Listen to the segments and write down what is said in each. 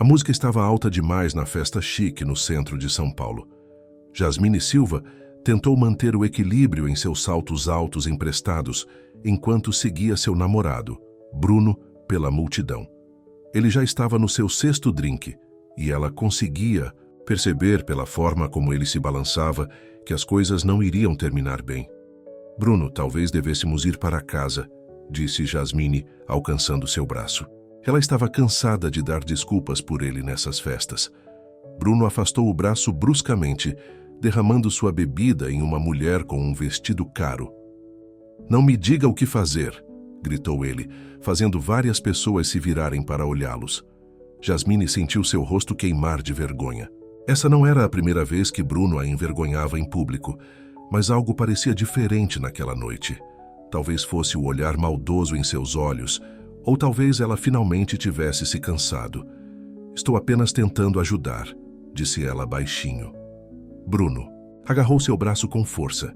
A música estava alta demais na festa chique no centro de São Paulo. Jasmine Silva tentou manter o equilíbrio em seus saltos altos emprestados enquanto seguia seu namorado, Bruno, pela multidão. Ele já estava no seu sexto drink e ela conseguia perceber pela forma como ele se balançava que as coisas não iriam terminar bem. Bruno, talvez devêssemos ir para casa, disse Jasmine, alcançando seu braço. Ela estava cansada de dar desculpas por ele nessas festas. Bruno afastou o braço bruscamente, derramando sua bebida em uma mulher com um vestido caro. Não me diga o que fazer, gritou ele, fazendo várias pessoas se virarem para olhá-los. Jasmine sentiu seu rosto queimar de vergonha. Essa não era a primeira vez que Bruno a envergonhava em público, mas algo parecia diferente naquela noite. Talvez fosse o olhar maldoso em seus olhos, ou talvez ela finalmente tivesse se cansado. Estou apenas tentando ajudar, disse ela baixinho. Bruno agarrou seu braço com força.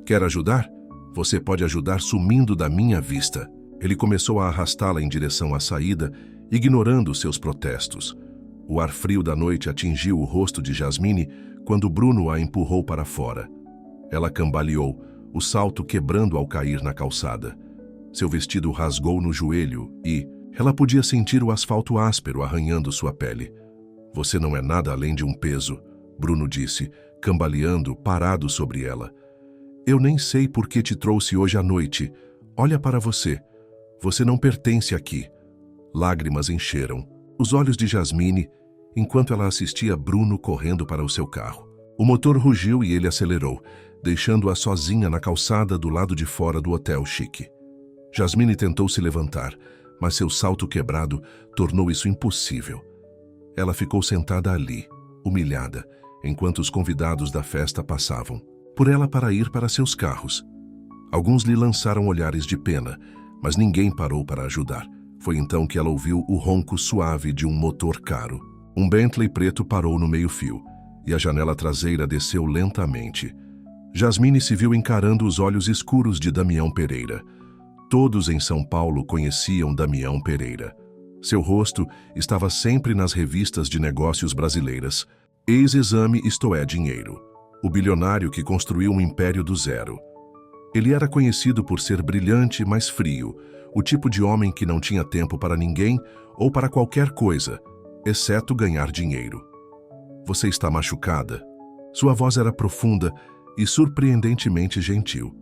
Quer ajudar? Você pode ajudar sumindo da minha vista. Ele começou a arrastá-la em direção à saída, ignorando seus protestos. O ar frio da noite atingiu o rosto de Jasmine quando Bruno a empurrou para fora. Ela cambaleou, o salto quebrando ao cair na calçada. Seu vestido rasgou no joelho e ela podia sentir o asfalto áspero arranhando sua pele. Você não é nada além de um peso, Bruno disse, cambaleando, parado sobre ela. Eu nem sei por que te trouxe hoje à noite. Olha para você. Você não pertence aqui. Lágrimas encheram os olhos de Jasmine enquanto ela assistia Bruno correndo para o seu carro. O motor rugiu e ele acelerou, deixando-a sozinha na calçada do lado de fora do hotel chique. Jasmine tentou se levantar, mas seu salto quebrado tornou isso impossível. Ela ficou sentada ali, humilhada, enquanto os convidados da festa passavam por ela para ir para seus carros. Alguns lhe lançaram olhares de pena, mas ninguém parou para ajudar. Foi então que ela ouviu o ronco suave de um motor caro. Um Bentley preto parou no meio-fio, e a janela traseira desceu lentamente. Jasmine se viu encarando os olhos escuros de Damião Pereira. Todos em São Paulo conheciam Damião Pereira. Seu rosto estava sempre nas revistas de negócios brasileiras. Ex-Exame, isto é, dinheiro. O bilionário que construiu um império do zero. Ele era conhecido por ser brilhante, mas frio, o tipo de homem que não tinha tempo para ninguém ou para qualquer coisa, exceto ganhar dinheiro. Você está machucada? Sua voz era profunda e surpreendentemente gentil.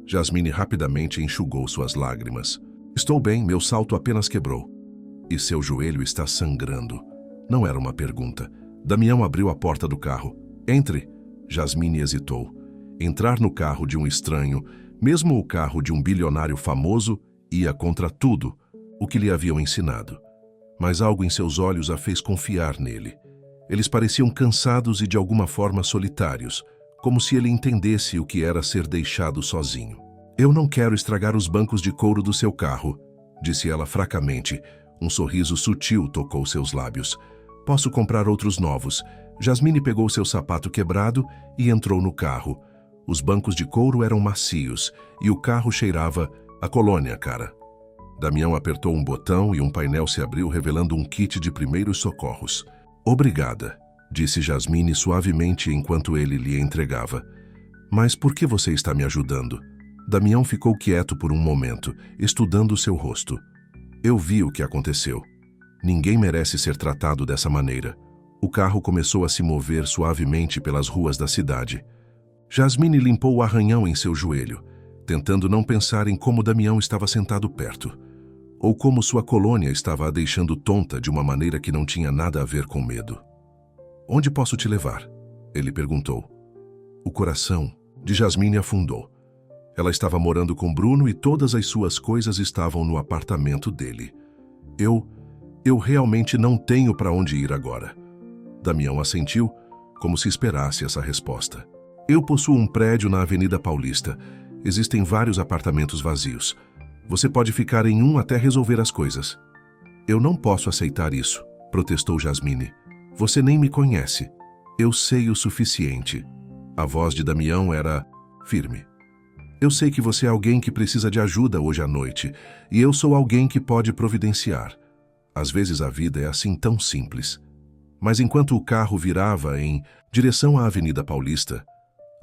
Jasmine rapidamente enxugou suas lágrimas. Estou bem, meu salto apenas quebrou. E seu joelho está sangrando. Não era uma pergunta. Damião abriu a porta do carro. Entre. Jasmine hesitou. Entrar no carro de um estranho, mesmo o carro de um bilionário famoso, ia contra tudo o que lhe haviam ensinado. Mas algo em seus olhos a fez confiar nele. Eles pareciam cansados e de alguma forma solitários, como se ele entendesse o que era ser deixado sozinho. Eu não quero estragar os bancos de couro do seu carro, disse ela fracamente. Um sorriso sutil tocou seus lábios. Posso comprar outros novos. Jasmine pegou seu sapato quebrado e entrou no carro. Os bancos de couro eram macios e o carro cheirava a colônia, cara. Damião apertou um botão e um painel se abriu revelando um kit de primeiros socorros. Obrigada, disse Jasmine suavemente enquanto ele lhe entregava. Mas por que você está me ajudando? Damião ficou quieto por um momento, estudando seu rosto. Eu vi o que aconteceu. Ninguém merece ser tratado dessa maneira. O carro começou a se mover suavemente pelas ruas da cidade. Jasmine limpou o arranhão em seu joelho, tentando não pensar em como Damião estava sentado perto, ou como sua colônia estava a deixando tonta de uma maneira que não tinha nada a ver com medo. Onde posso te levar? Ele perguntou. O coração de Jasmine afundou. Ela estava morando com Bruno e todas as suas coisas estavam no apartamento dele. Eu realmente não tenho para onde ir agora. Damião assentiu, como se esperasse essa resposta. Eu possuo um prédio na Avenida Paulista. Existem vários apartamentos vazios. Você pode ficar em um até resolver as coisas. Eu não posso aceitar isso, protestou Jasmine. Você nem me conhece. Eu sei o suficiente. A voz de Damião era firme. Eu sei que você é alguém que precisa de ajuda hoje à noite, e eu sou alguém que pode providenciar. Às vezes a vida é assim tão simples. Mas enquanto o carro virava em direção à Avenida Paulista,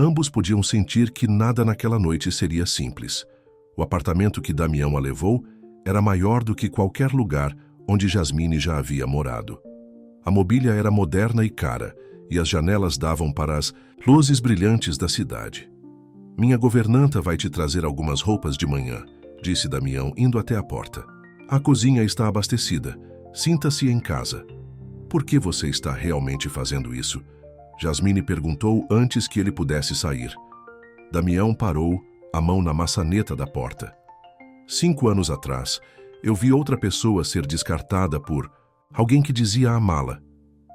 ambos podiam sentir que nada naquela noite seria simples. O apartamento que Damião a levou era maior do que qualquer lugar onde Jasmine já havia morado. A mobília era moderna e cara, e as janelas davam para as luzes brilhantes da cidade. Minha governanta vai te trazer algumas roupas de manhã, disse Damião, indo até a porta. A cozinha está abastecida. Sinta-se em casa. Por que você está realmente fazendo isso? Jasmine perguntou antes que ele pudesse sair. Damião parou, a mão na maçaneta da porta. 5 anos atrás, eu vi outra pessoa ser descartada por alguém que dizia amá-la.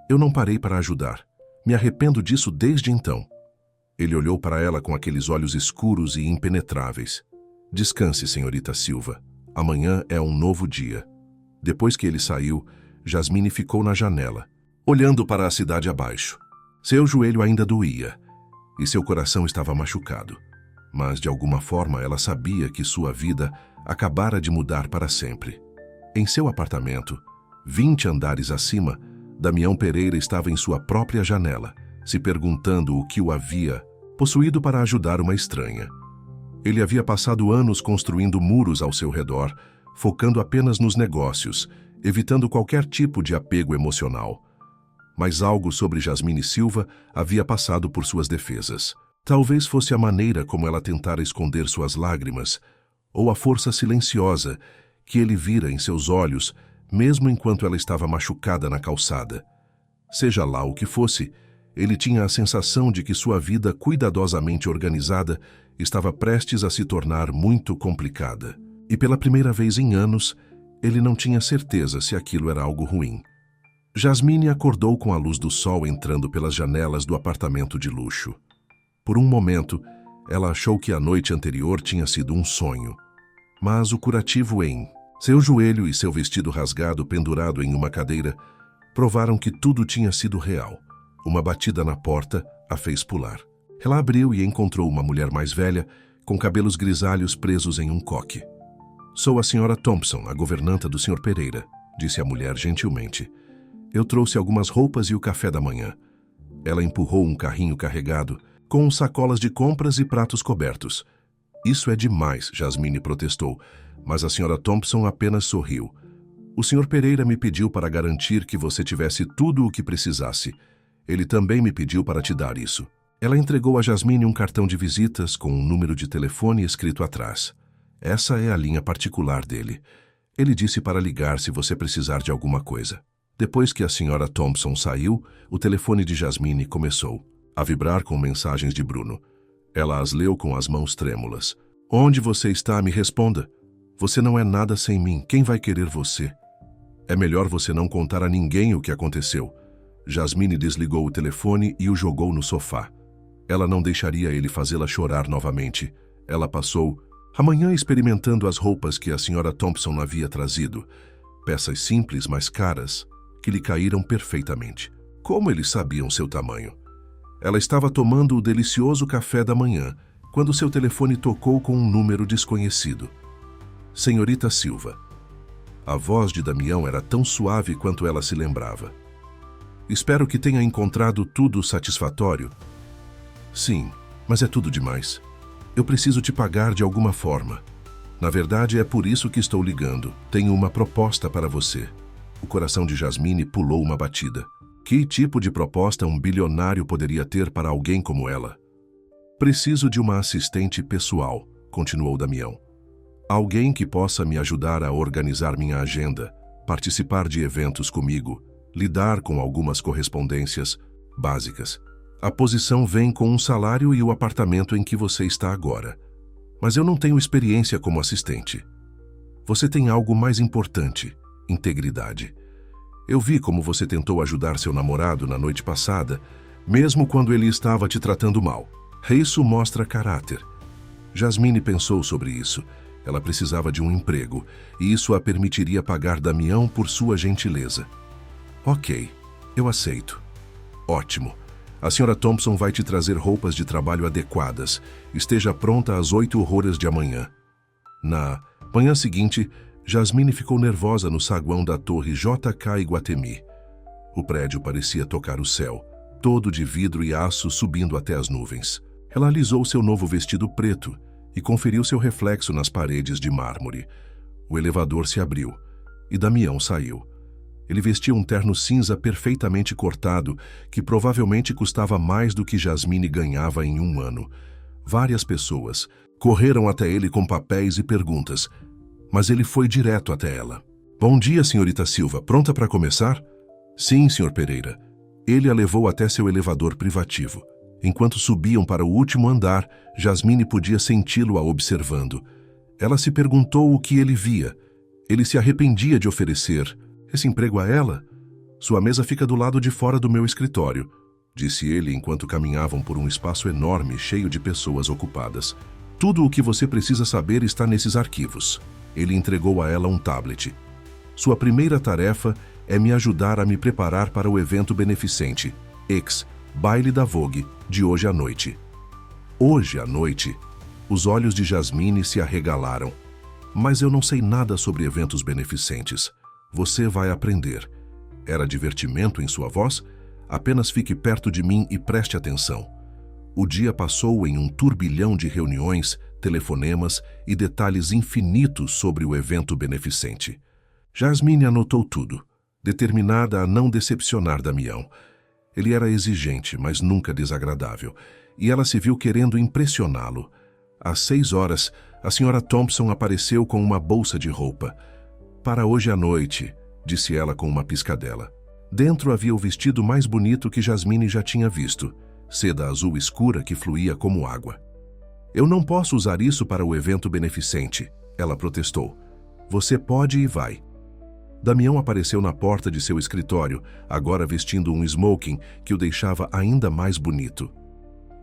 Eu não parei para ajudar. Me arrependo disso desde então. Ele olhou para ela com aqueles olhos escuros e impenetráveis. Descanse, senhorita Silva. Amanhã é um novo dia. Depois que ele saiu, Jasmine ficou na janela, olhando para a cidade abaixo. Seu joelho ainda doía e seu coração estava machucado. Mas, de alguma forma, ela sabia que sua vida acabara de mudar para sempre. Em seu apartamento, 20 andares acima, Damião Pereira estava em sua própria janela, se perguntando o que o havia possuído para ajudar uma estranha. Ele havia passado anos construindo muros ao seu redor, focando apenas nos negócios, evitando qualquer tipo de apego emocional. Mas algo sobre Jasmine Silva havia passado por suas defesas. Talvez fosse a maneira como ela tentara esconder suas lágrimas, ou a força silenciosa que ele vira em seus olhos, mesmo enquanto ela estava machucada na calçada. Seja lá o que fosse, ele tinha a sensação de que sua vida cuidadosamente organizada estava prestes a se tornar muito complicada. E pela primeira vez em anos, ele não tinha certeza se aquilo era algo ruim. Jasmine acordou com a luz do sol entrando pelas janelas do apartamento de luxo. Por um momento, ela achou que a noite anterior tinha sido um sonho. Mas o curativo em seu joelho e seu vestido rasgado pendurado em uma cadeira provaram que tudo tinha sido real. Uma batida na porta a fez pular. Ela abriu e encontrou uma mulher mais velha, com cabelos grisalhos presos em um coque. Sou a senhora Thompson, a governanta do Sr. Pereira, disse a mulher gentilmente. Eu trouxe algumas roupas e o café da manhã. Ela empurrou um carrinho carregado, com sacolas de compras e pratos cobertos. Isso é demais, Jasmine protestou, mas a senhora Thompson apenas sorriu. O Sr. Pereira me pediu para garantir que você tivesse tudo o que precisasse. Ele também me pediu para te dar isso. Ela entregou a Jasmine um cartão de visitas com um número de telefone escrito atrás. Essa é a linha particular dele. Ele disse para ligar se você precisar de alguma coisa. Depois que a senhora Thompson saiu, o telefone de Jasmine começou a vibrar com mensagens de Bruno. Ela as leu com as mãos trêmulas. Onde você está? Me responda. Você não é nada sem mim. Quem vai querer você? É melhor você não contar a ninguém o que aconteceu. Jasmine desligou o telefone e o jogou no sofá. Ela não deixaria ele fazê-la chorar novamente. Ela passou a manhã experimentando as roupas que a senhora Thompson havia trazido. Peças simples, mas caras, que lhe caíram perfeitamente. Como eles sabiam seu tamanho? Ela estava tomando o delicioso café da manhã, quando seu telefone tocou com um número desconhecido. Senhorita Silva. A voz de Damião era tão suave quanto ela se lembrava. Espero que tenha encontrado tudo satisfatório. Sim, mas é tudo demais. Eu preciso te pagar de alguma forma. Na verdade, é por isso que estou ligando. Tenho uma proposta para você. O coração de Jasmine pulou uma batida. Que tipo de proposta um bilionário poderia ter para alguém como ela? Preciso de uma assistente pessoal, continuou Damião. Alguém que possa me ajudar a organizar minha agenda, participar de eventos comigo, lidar com algumas correspondências básicas. A posição vem com um salário e o apartamento em que você está agora. Mas eu não tenho experiência como assistente. Você tem algo mais importante, integridade. Eu vi como você tentou ajudar seu namorado na noite passada, mesmo quando ele estava te tratando mal. Isso mostra caráter. Jasmine pensou sobre isso. Ela precisava de um emprego, e isso a permitiria pagar Damião por sua gentileza. Ok, eu aceito. Ótimo. A senhora Thompson vai te trazer roupas de trabalho adequadas. Esteja pronta às 8h de amanhã. Na manhã seguinte, Jasmine ficou nervosa no saguão da torre JK Iguatemi. O prédio parecia tocar o céu, todo de vidro e aço subindo até as nuvens. Ela alisou seu novo vestido preto e conferiu seu reflexo nas paredes de mármore. O elevador se abriu e Damião saiu. Ele vestia um terno cinza perfeitamente cortado, que provavelmente custava mais do que Jasmine ganhava em um ano. Várias pessoas correram até ele com papéis e perguntas, mas ele foi direto até ela. Bom dia, senhorita Silva. Pronta para começar? Sim, senhor Pereira. Ele a levou até seu elevador privativo. Enquanto subiam para o último andar, Jasmine podia senti-lo a observando. Ela se perguntou o que ele via. Ele se arrependia de oferecer esse emprego a ela? Sua mesa fica do lado de fora do meu escritório, disse ele enquanto caminhavam por um espaço enorme cheio de pessoas ocupadas. Tudo o que você precisa saber está nesses arquivos. Ele entregou a ela um tablet. Sua primeira tarefa é me ajudar a me preparar para o evento beneficente, Baile da Vogue, de hoje à noite. Hoje à noite, os olhos de Jasmine se arregalaram. Mas eu não sei nada sobre eventos beneficentes. Você vai aprender. Era divertimento em sua voz? Apenas fique perto de mim e preste atenção. O dia passou em um turbilhão de reuniões, telefonemas e detalhes infinitos sobre o evento beneficente. Jasmine anotou tudo, determinada a não decepcionar Damião. Ele era exigente, mas nunca desagradável, e ela se viu querendo impressioná-lo. Às 6 horas, a senhora Thompson apareceu com uma bolsa de roupa. Para hoje à noite, disse ela com uma piscadela. Dentro havia o vestido mais bonito que Jasmine já tinha visto, seda azul escura que fluía como água. Eu não posso usar isso para o evento beneficente, ela protestou. Você pode e vai. Damião apareceu na porta de seu escritório, agora vestindo um smoking que o deixava ainda mais bonito.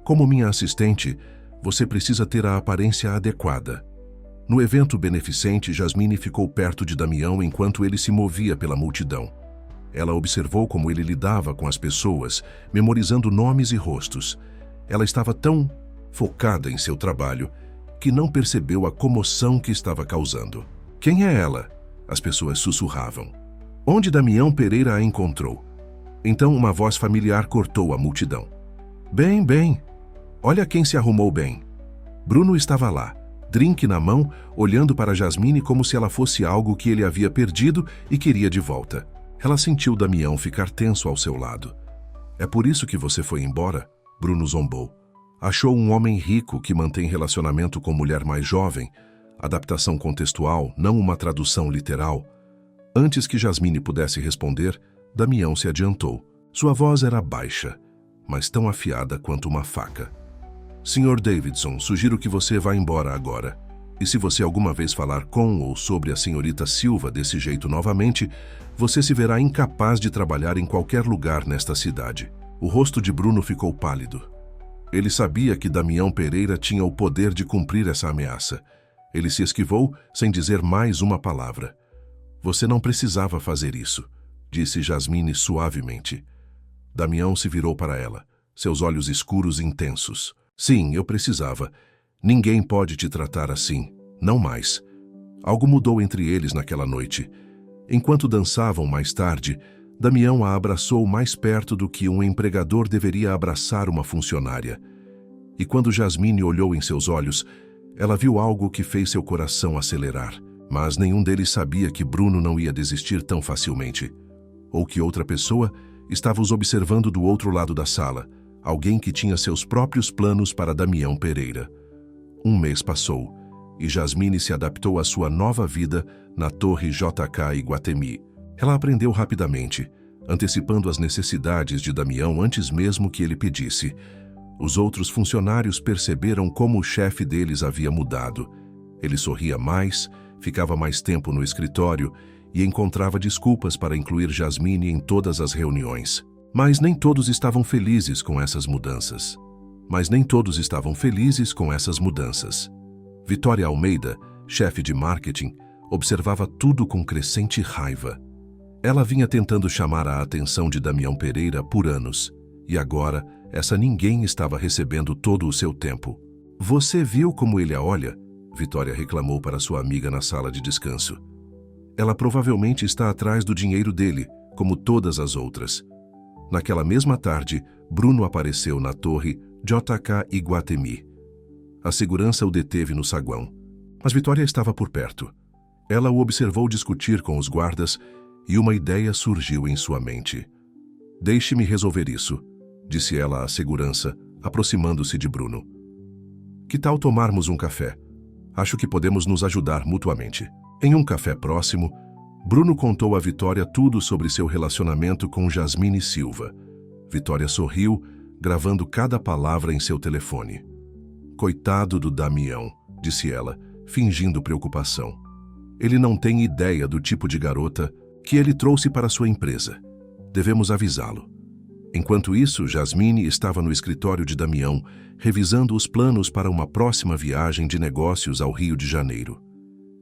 Como minha assistente, você precisa ter a aparência adequada. No evento beneficente, Jasmine ficou perto de Damião enquanto ele se movia pela multidão. Ela observou como ele lidava com as pessoas, memorizando nomes e rostos. Ela estava tão focada em seu trabalho que não percebeu a comoção que estava causando. Quem é ela? As pessoas sussurravam. Onde Damião Pereira a encontrou? Então uma voz familiar cortou a multidão. Bem, olha quem se arrumou bem. Bruno estava lá, drink na mão, olhando para Jasmine como se ela fosse algo que ele havia perdido e queria de volta. Ela sentiu Damião ficar tenso ao seu lado. É por isso que você foi embora? Bruno zombou. Achou um homem rico que mantém relacionamento com mulher mais jovem. Adaptação contextual, não uma tradução literal. Antes que Jasmine pudesse responder, Damião se adiantou. Sua voz era baixa, mas tão afiada quanto uma faca. Sr. Davidson, sugiro que você vá embora agora. E se você alguma vez falar com ou sobre a senhorita Silva desse jeito novamente, você se verá incapaz de trabalhar em qualquer lugar nesta cidade. O rosto de Bruno ficou pálido. Ele sabia que Damião Pereira tinha o poder de cumprir essa ameaça. Ele se esquivou sem dizer mais uma palavra. Você não precisava fazer isso, disse Jasmine suavemente. Damião se virou para ela, seus olhos escuros intensos. Sim, eu precisava. Ninguém pode te tratar assim, não mais. Algo mudou entre eles naquela noite. Enquanto dançavam mais tarde, Damião a abraçou mais perto do que um empregador deveria abraçar uma funcionária. E quando Jasmine olhou em seus olhos, ela viu algo que fez seu coração acelerar. Mas nenhum deles sabia que Bruno não ia desistir tão facilmente. Ou que outra pessoa estava os observando do outro lado da sala, alguém que tinha seus próprios planos para Damião Pereira. Um mês passou, e Jasmine se adaptou à sua nova vida na Torre JK Iguatemi. Ela aprendeu rapidamente, antecipando as necessidades de Damião antes mesmo que ele pedisse. Os outros funcionários perceberam como o chefe deles havia mudado. Ele sorria mais, ficava mais tempo no escritório e encontrava desculpas para incluir Jasmine em todas as reuniões. Mas nem todos estavam felizes com essas mudanças. Vitória Almeida, chefe de marketing, observava tudo com crescente raiva. Ela vinha tentando chamar a atenção de Damião Pereira por anos, e agora essa ninguém estava recebendo todo o seu tempo. Você viu como ele a olha? Vitória reclamou para sua amiga na sala de descanso. Ela provavelmente está atrás do dinheiro dele, como todas as outras. Naquela mesma tarde, Bruno apareceu na torre JK Iguatemi. A segurança o deteve no saguão, mas Vitória estava por perto. Ela o observou discutir com os guardas e uma ideia surgiu em sua mente. "Deixe-me resolver isso", disse ela à segurança, aproximando-se de Bruno. "Que tal tomarmos um café? Acho que podemos nos ajudar mutuamente." Em um café próximo, Bruno contou a Vitória tudo sobre seu relacionamento com Jasmine Silva. Vitória sorriu, gravando cada palavra em seu telefone. "Coitado do Damião", disse ela, fingindo preocupação. "Ele não tem ideia do tipo de garota que ele trouxe para sua empresa. Devemos avisá-lo." Enquanto isso, Jasmine estava no escritório de Damião, revisando os planos para uma próxima viagem de negócios ao Rio de Janeiro.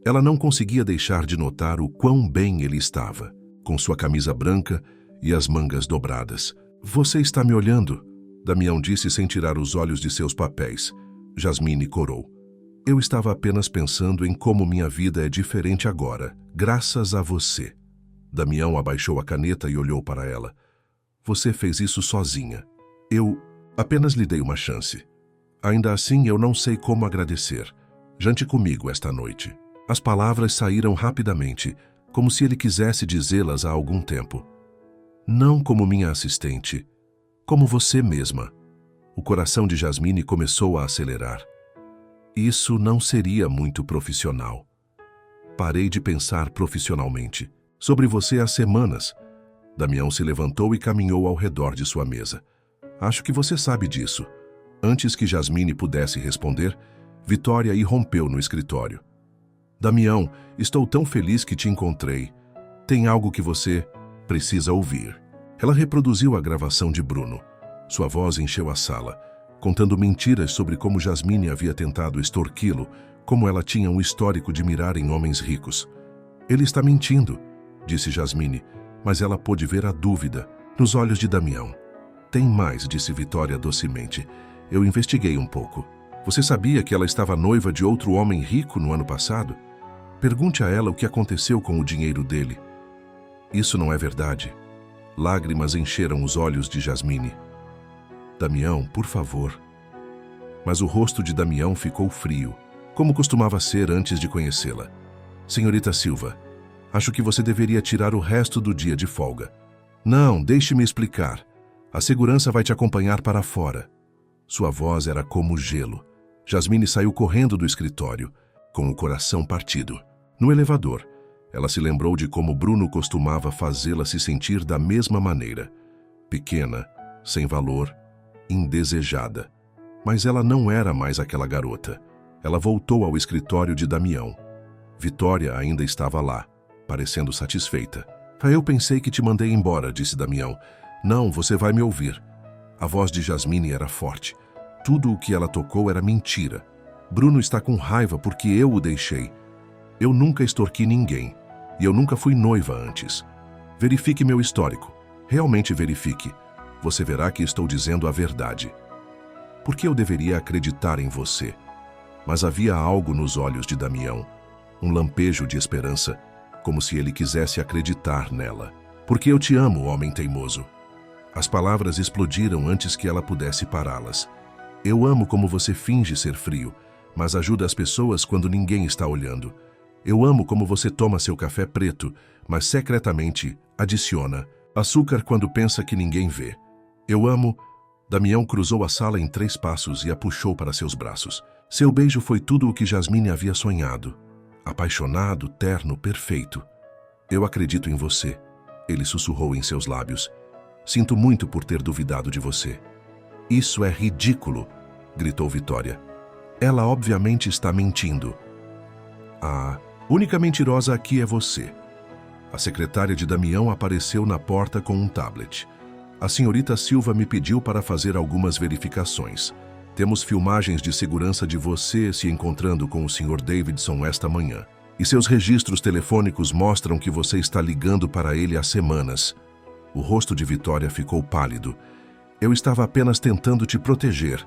Ela não conseguia deixar de notar o quão bem ele estava, com sua camisa branca e as mangas dobradas. "Você está me olhando?", Damião disse sem tirar os olhos de seus papéis. Jasmine corou. "Eu estava apenas pensando em como minha vida é diferente agora, graças a você." Damião abaixou a caneta e olhou para ela. "Você fez isso sozinha. Eu apenas lhe dei uma chance. Ainda assim, eu não sei como agradecer. Jante comigo esta noite." As palavras saíram rapidamente, como se ele quisesse dizê-las há algum tempo. "Não como minha assistente, como você mesma." O coração de Jasmine começou a acelerar. Isso não seria muito profissional. "Parei de pensar profissionalmente sobre você há semanas." Damião se levantou e caminhou ao redor de sua mesa. "Acho que você sabe disso." Antes que Jasmine pudesse responder, Vitória irrompeu no escritório. "Damião, estou tão feliz que te encontrei. Tem algo que você precisa ouvir." Ela reproduziu a gravação de Bruno. Sua voz encheu a sala, contando mentiras sobre como Jasmine havia tentado extorquí-lo, como ela tinha um histórico de mirar em homens ricos. "Ele está mentindo", disse Jasmine, mas ela pôde ver a dúvida nos olhos de Damião. "Tem mais", disse Vitória docemente. "Eu investiguei um pouco. Você sabia que ela estava noiva de outro homem rico no ano passado? Pergunte a ela o que aconteceu com o dinheiro dele." "Isso não é verdade." Lágrimas encheram os olhos de Jasmine. "Damião, por favor." Mas o rosto de Damião ficou frio, como costumava ser antes de conhecê-la. "Senhorita Silva, acho que você deveria tirar o resto do dia de folga." "Não, deixe-me explicar. A segurança vai te acompanhar para fora." Sua voz era como gelo. Jasmine saiu correndo do escritório, com o coração partido. No elevador, ela se lembrou de como Bruno costumava fazê-la se sentir da mesma maneira. Pequena, sem valor, indesejada. Mas ela não era mais aquela garota. Ela voltou ao escritório de Damião. Vitória ainda estava lá, parecendo satisfeita. "Eu pensei que te mandei embora", disse Damião. "Não, você vai me ouvir." A voz de Jasmine era forte. Tudo o que ela tocou era mentira. "Bruno está com raiva porque eu o deixei. Eu nunca extorqui ninguém. E eu nunca fui noiva antes. Verifique meu histórico. Realmente verifique. Você verá que estou dizendo a verdade." "Por que eu deveria acreditar em você?" Mas havia algo nos olhos de Damião. Um lampejo de esperança, como se ele quisesse acreditar nela. "Porque eu te amo, homem teimoso." As palavras explodiram antes que ela pudesse pará-las. "Eu amo como você finge ser frio, mas ajuda as pessoas quando ninguém está olhando. Eu amo como você toma seu café preto, mas secretamente adiciona açúcar quando pensa que ninguém vê. Eu amo..." Damião cruzou a sala em 3 passos e a puxou para seus braços. Seu beijo foi tudo o que Jasmine havia sonhado. Apaixonado, terno, perfeito. "Eu acredito em você", ele sussurrou em seus lábios. "Sinto muito por ter duvidado de você." "Isso é ridículo", gritou Vitória. "Ela obviamente está mentindo." "A única mentirosa aqui é você." A secretária de Damião apareceu na porta com um tablet. "A senhorita Silva me pediu para fazer algumas verificações. Temos filmagens de segurança de você se encontrando com o Sr. Davidson esta manhã. E seus registros telefônicos mostram que você está ligando para ele há semanas." O rosto de Vitória ficou pálido. "Eu estava apenas tentando te proteger."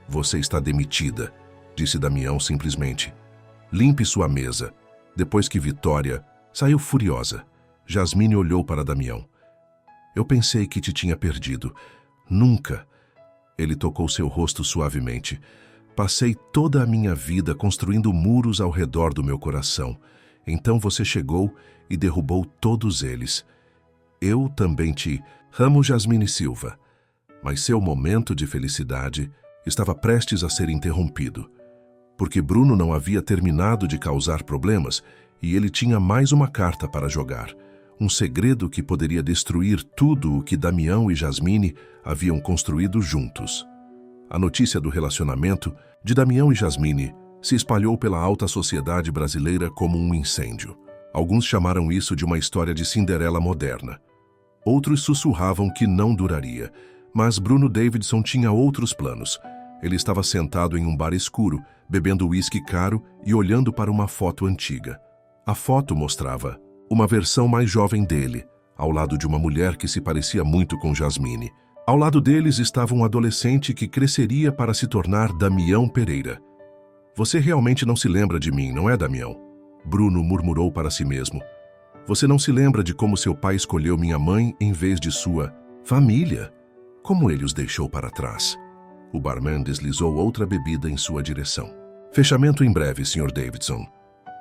"Você está demitida", disse Damião simplesmente. "Limpe sua mesa." Depois que Vitória Saiu furiosa. Jasmine olhou para Damião. Eu pensei que te tinha perdido. Nunca. Ele tocou seu rosto suavemente. Passei toda a minha vida construindo muros ao redor do meu coração. Então você chegou e derrubou todos eles. Eu também te amo, Jasmine Silva. Mas seu momento de felicidade estava prestes a ser interrompido. Porque Bruno não havia terminado de causar problemas e ele tinha mais uma carta para jogar. Um segredo que poderia destruir tudo o que Damião e Jasmine haviam construído juntos. A notícia do relacionamento de Damião e Jasmine se espalhou pela alta sociedade brasileira como um incêndio. Alguns chamaram isso de uma história de Cinderela moderna. Outros sussurravam que não duraria, mas Bruno Davidson tinha outros planos. Ele estava sentado em um bar escuro, bebendo uísque caro e olhando para uma foto antiga. A foto mostrava uma versão mais jovem dele, ao lado de uma mulher que se parecia muito com Jasmine. Ao lado deles estava um adolescente que cresceria para se tornar Damião Pereira. Você realmente não se lembra de mim, não é, Damião? Bruno murmurou para si mesmo. Você não se lembra de como seu pai escolheu minha mãe em vez de sua família? Como ele os deixou para trás? O barman deslizou outra bebida em sua direção. Fechamento em breve, Sr. Davidson.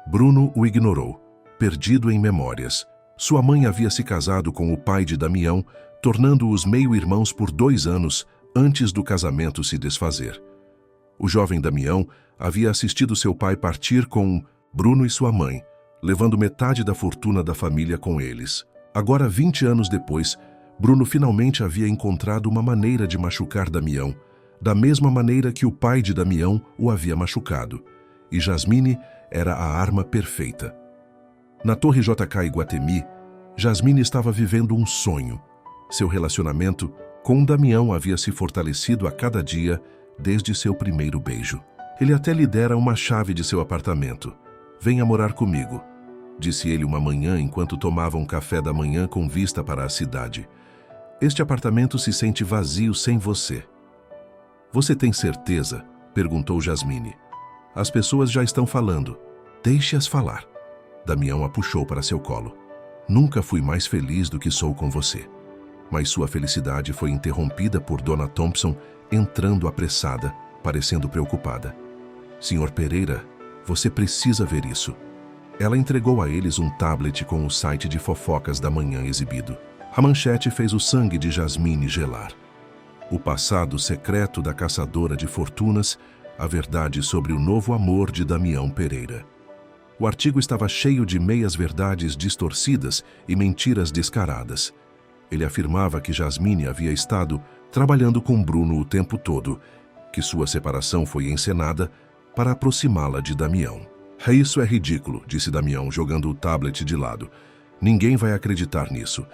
Bruno o ignorou, perdido em memórias. Sua mãe havia se casado com o pai de Damião, tornando-os meio-irmãos por 2 anos antes do casamento se desfazer. O jovem Damião havia assistido seu pai partir com Bruno e sua mãe, levando metade da fortuna da família com eles. Agora, 20 anos depois, Bruno finalmente havia encontrado uma maneira de machucar Damião, da mesma maneira que o pai de Damião o havia machucado. E Jasmine era a arma perfeita. Na Torre JK Iguatemi, Jasmine estava vivendo um sonho. Seu relacionamento com Damião havia se fortalecido a cada dia desde seu primeiro beijo. Ele até lhe dera uma chave de seu apartamento. Venha morar comigo, disse ele uma manhã enquanto tomavam café da manhã com vista para a cidade. Este apartamento se sente vazio sem você. Você tem certeza? Perguntou Jasmine. As pessoas já estão falando. Deixe-as falar. Damião a puxou para seu colo. Nunca fui mais feliz do que sou com você. Mas sua felicidade foi interrompida por Dona Thompson entrando apressada, parecendo preocupada. Senhor Pereira, você precisa ver isso. Ela entregou a eles um tablet com o site de fofocas da manhã exibido. A manchete fez o sangue de Jasmine gelar. O passado secreto da caçadora de fortunas, a verdade sobre o novo amor de Damião Pereira. O artigo estava cheio de meias-verdades distorcidas e mentiras descaradas. Ele afirmava que Jasmine havia estado trabalhando com Bruno o tempo todo, que sua separação foi encenada para aproximá-la de Damião. Isso é ridículo, disse Damião, jogando o tablet de lado. Ninguém vai acreditar nisso.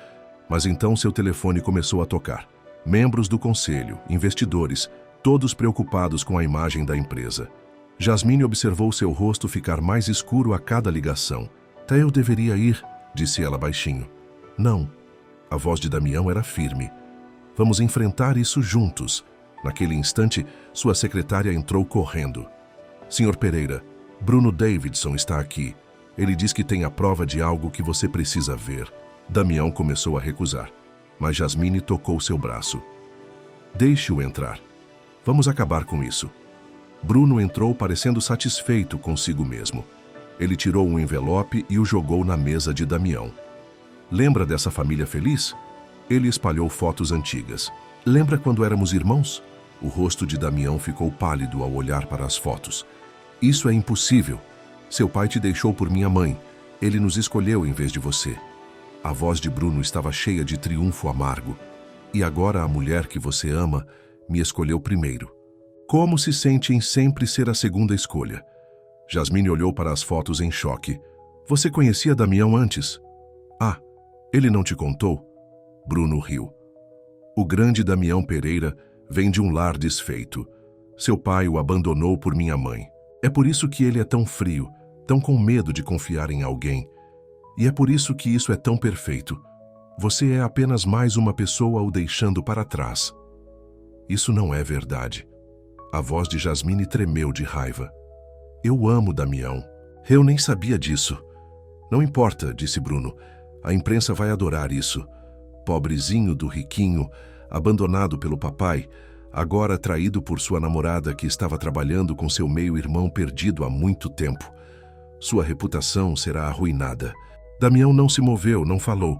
Mas então seu telefone começou a tocar. Membros do conselho, investidores, todos preocupados com a imagem da empresa. Jasmine observou seu rosto ficar mais escuro a cada ligação. Até eu deveria ir, disse ela baixinho. Não. A voz de Damião era firme. Vamos enfrentar isso juntos. Naquele instante, sua secretária entrou correndo. Senhor Pereira, Bruno Davidson está aqui. Ele diz que tem a prova de algo que você precisa ver. Damião começou a recusar, mas Jasmine tocou seu braço. Deixe-o entrar. Vamos acabar com isso. Bruno entrou parecendo satisfeito consigo mesmo. Ele tirou um envelope e o jogou na mesa de Damião. Lembra dessa família feliz? Ele espalhou fotos antigas. Lembra quando éramos irmãos? O rosto de Damião ficou pálido ao olhar para as fotos. Isso é impossível. Seu pai te deixou por minha mãe. Ele nos escolheu em vez de você. A voz de Bruno estava cheia de triunfo amargo. E agora a mulher que você ama me escolheu primeiro. Como se sente em sempre ser a segunda escolha? Jasmine olhou para as fotos em choque. Você conhecia Damião antes? Ah, ele não te contou? Bruno riu. O grande Damião Pereira vem de um lar desfeito. Seu pai o abandonou por minha mãe. É por isso que ele é tão frio, tão com medo de confiar em alguém. E é por isso que isso é tão perfeito. Você é apenas mais uma pessoa o deixando para trás. Isso não é verdade. A voz de Jasmine tremeu de raiva. Eu amo Damião. Eu nem sabia disso. Não importa, disse Bruno. A imprensa vai adorar isso. Pobrezinho do riquinho, abandonado pelo papai, agora traído por sua namorada que estava trabalhando com seu meio-irmão perdido há muito tempo. Sua reputação será arruinada. Damião não se moveu, não falou.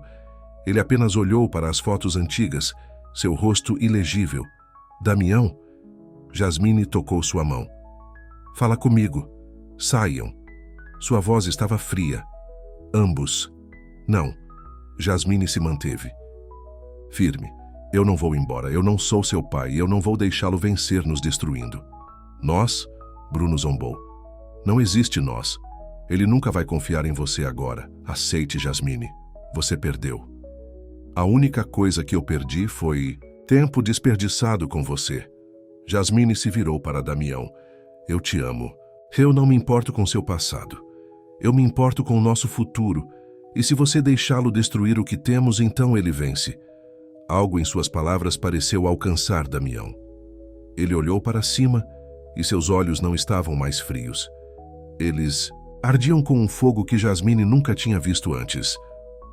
Ele apenas olhou para as fotos antigas, seu rosto ilegível. Damião? Jasmine tocou sua mão. Fala comigo. Saiam. Sua voz estava fria. Ambos. Não. Jasmine se manteve. Firme. Eu não vou embora. Eu não sou seu pai e eu não vou deixá-lo vencer nos destruindo. Nós? Bruno zombou. Não existe nós. Ele nunca vai confiar em você agora. Aceite, Jasmine. Você perdeu. A única coisa que eu perdi foi tempo desperdiçado com você. Jasmine se virou para Damião. Eu te amo. Eu não me importo com seu passado. Eu me importo com o nosso futuro. E se você deixá-lo destruir o que temos, então ele vence. Algo em suas palavras pareceu alcançar Damião. Ele olhou para cima e seus olhos não estavam mais frios. Eles ardiam com um fogo que Jasmine nunca tinha visto antes.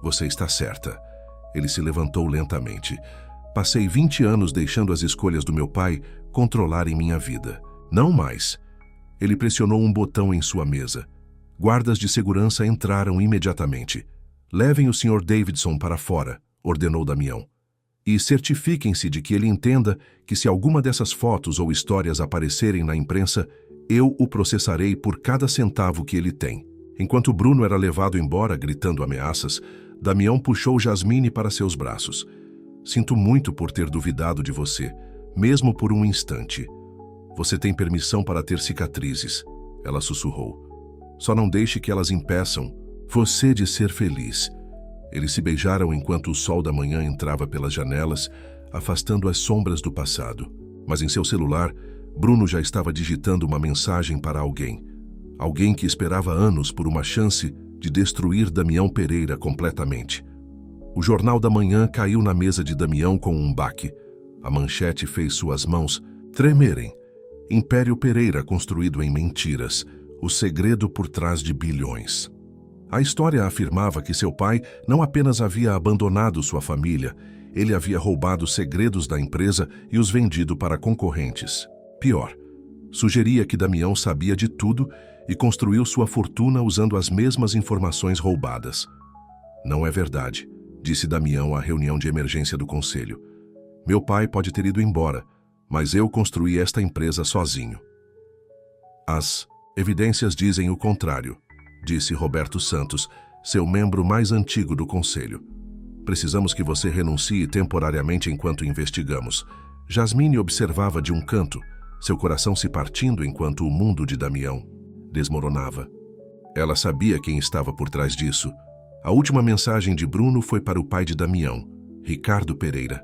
Você está certa. Ele se levantou lentamente. Passei 20 anos deixando as escolhas do meu pai controlarem minha vida. Não mais. Ele pressionou um botão em sua mesa. Guardas de segurança entraram imediatamente. Levem o Sr. Davidson para fora, ordenou Damião. E certifiquem-se de que ele entenda que se alguma dessas fotos ou histórias aparecerem na imprensa, eu o processarei por cada centavo que ele tem. Enquanto Bruno era levado embora, gritando ameaças, Damião puxou Jasmine para seus braços. Sinto muito por ter duvidado de você, mesmo por um instante. Você tem permissão para ter cicatrizes, ela sussurrou. Só não deixe que elas impeçam você de ser feliz. Eles se beijaram enquanto o sol da manhã entrava pelas janelas, afastando as sombras do passado. Mas em seu celular, Bruno já estava digitando uma mensagem para alguém. Alguém que esperava anos por uma chance de destruir Damião Pereira completamente. O jornal da manhã caiu na mesa de Damião com um baque. A manchete fez suas mãos tremerem. Império Pereira construído em mentiras. O segredo por trás de bilhões. A história afirmava que seu pai não apenas havia abandonado sua família, ele havia roubado segredos da empresa e os vendido para concorrentes. Pior, sugeria que Damião sabia de tudo e construiu sua fortuna usando as mesmas informações roubadas. Não é verdade, disse Damião à reunião de emergência do conselho. Meu pai pode ter ido embora, mas eu construí esta empresa sozinho. As evidências dizem o contrário, disse Roberto Santos, seu membro mais antigo do conselho. Precisamos que você renuncie temporariamente enquanto investigamos. Jasmine observava de um canto, seu coração se partindo enquanto o mundo de Damião desmoronava. Ela sabia quem estava por trás disso. A última mensagem de Bruno foi para o pai de Damião, Ricardo Pereira.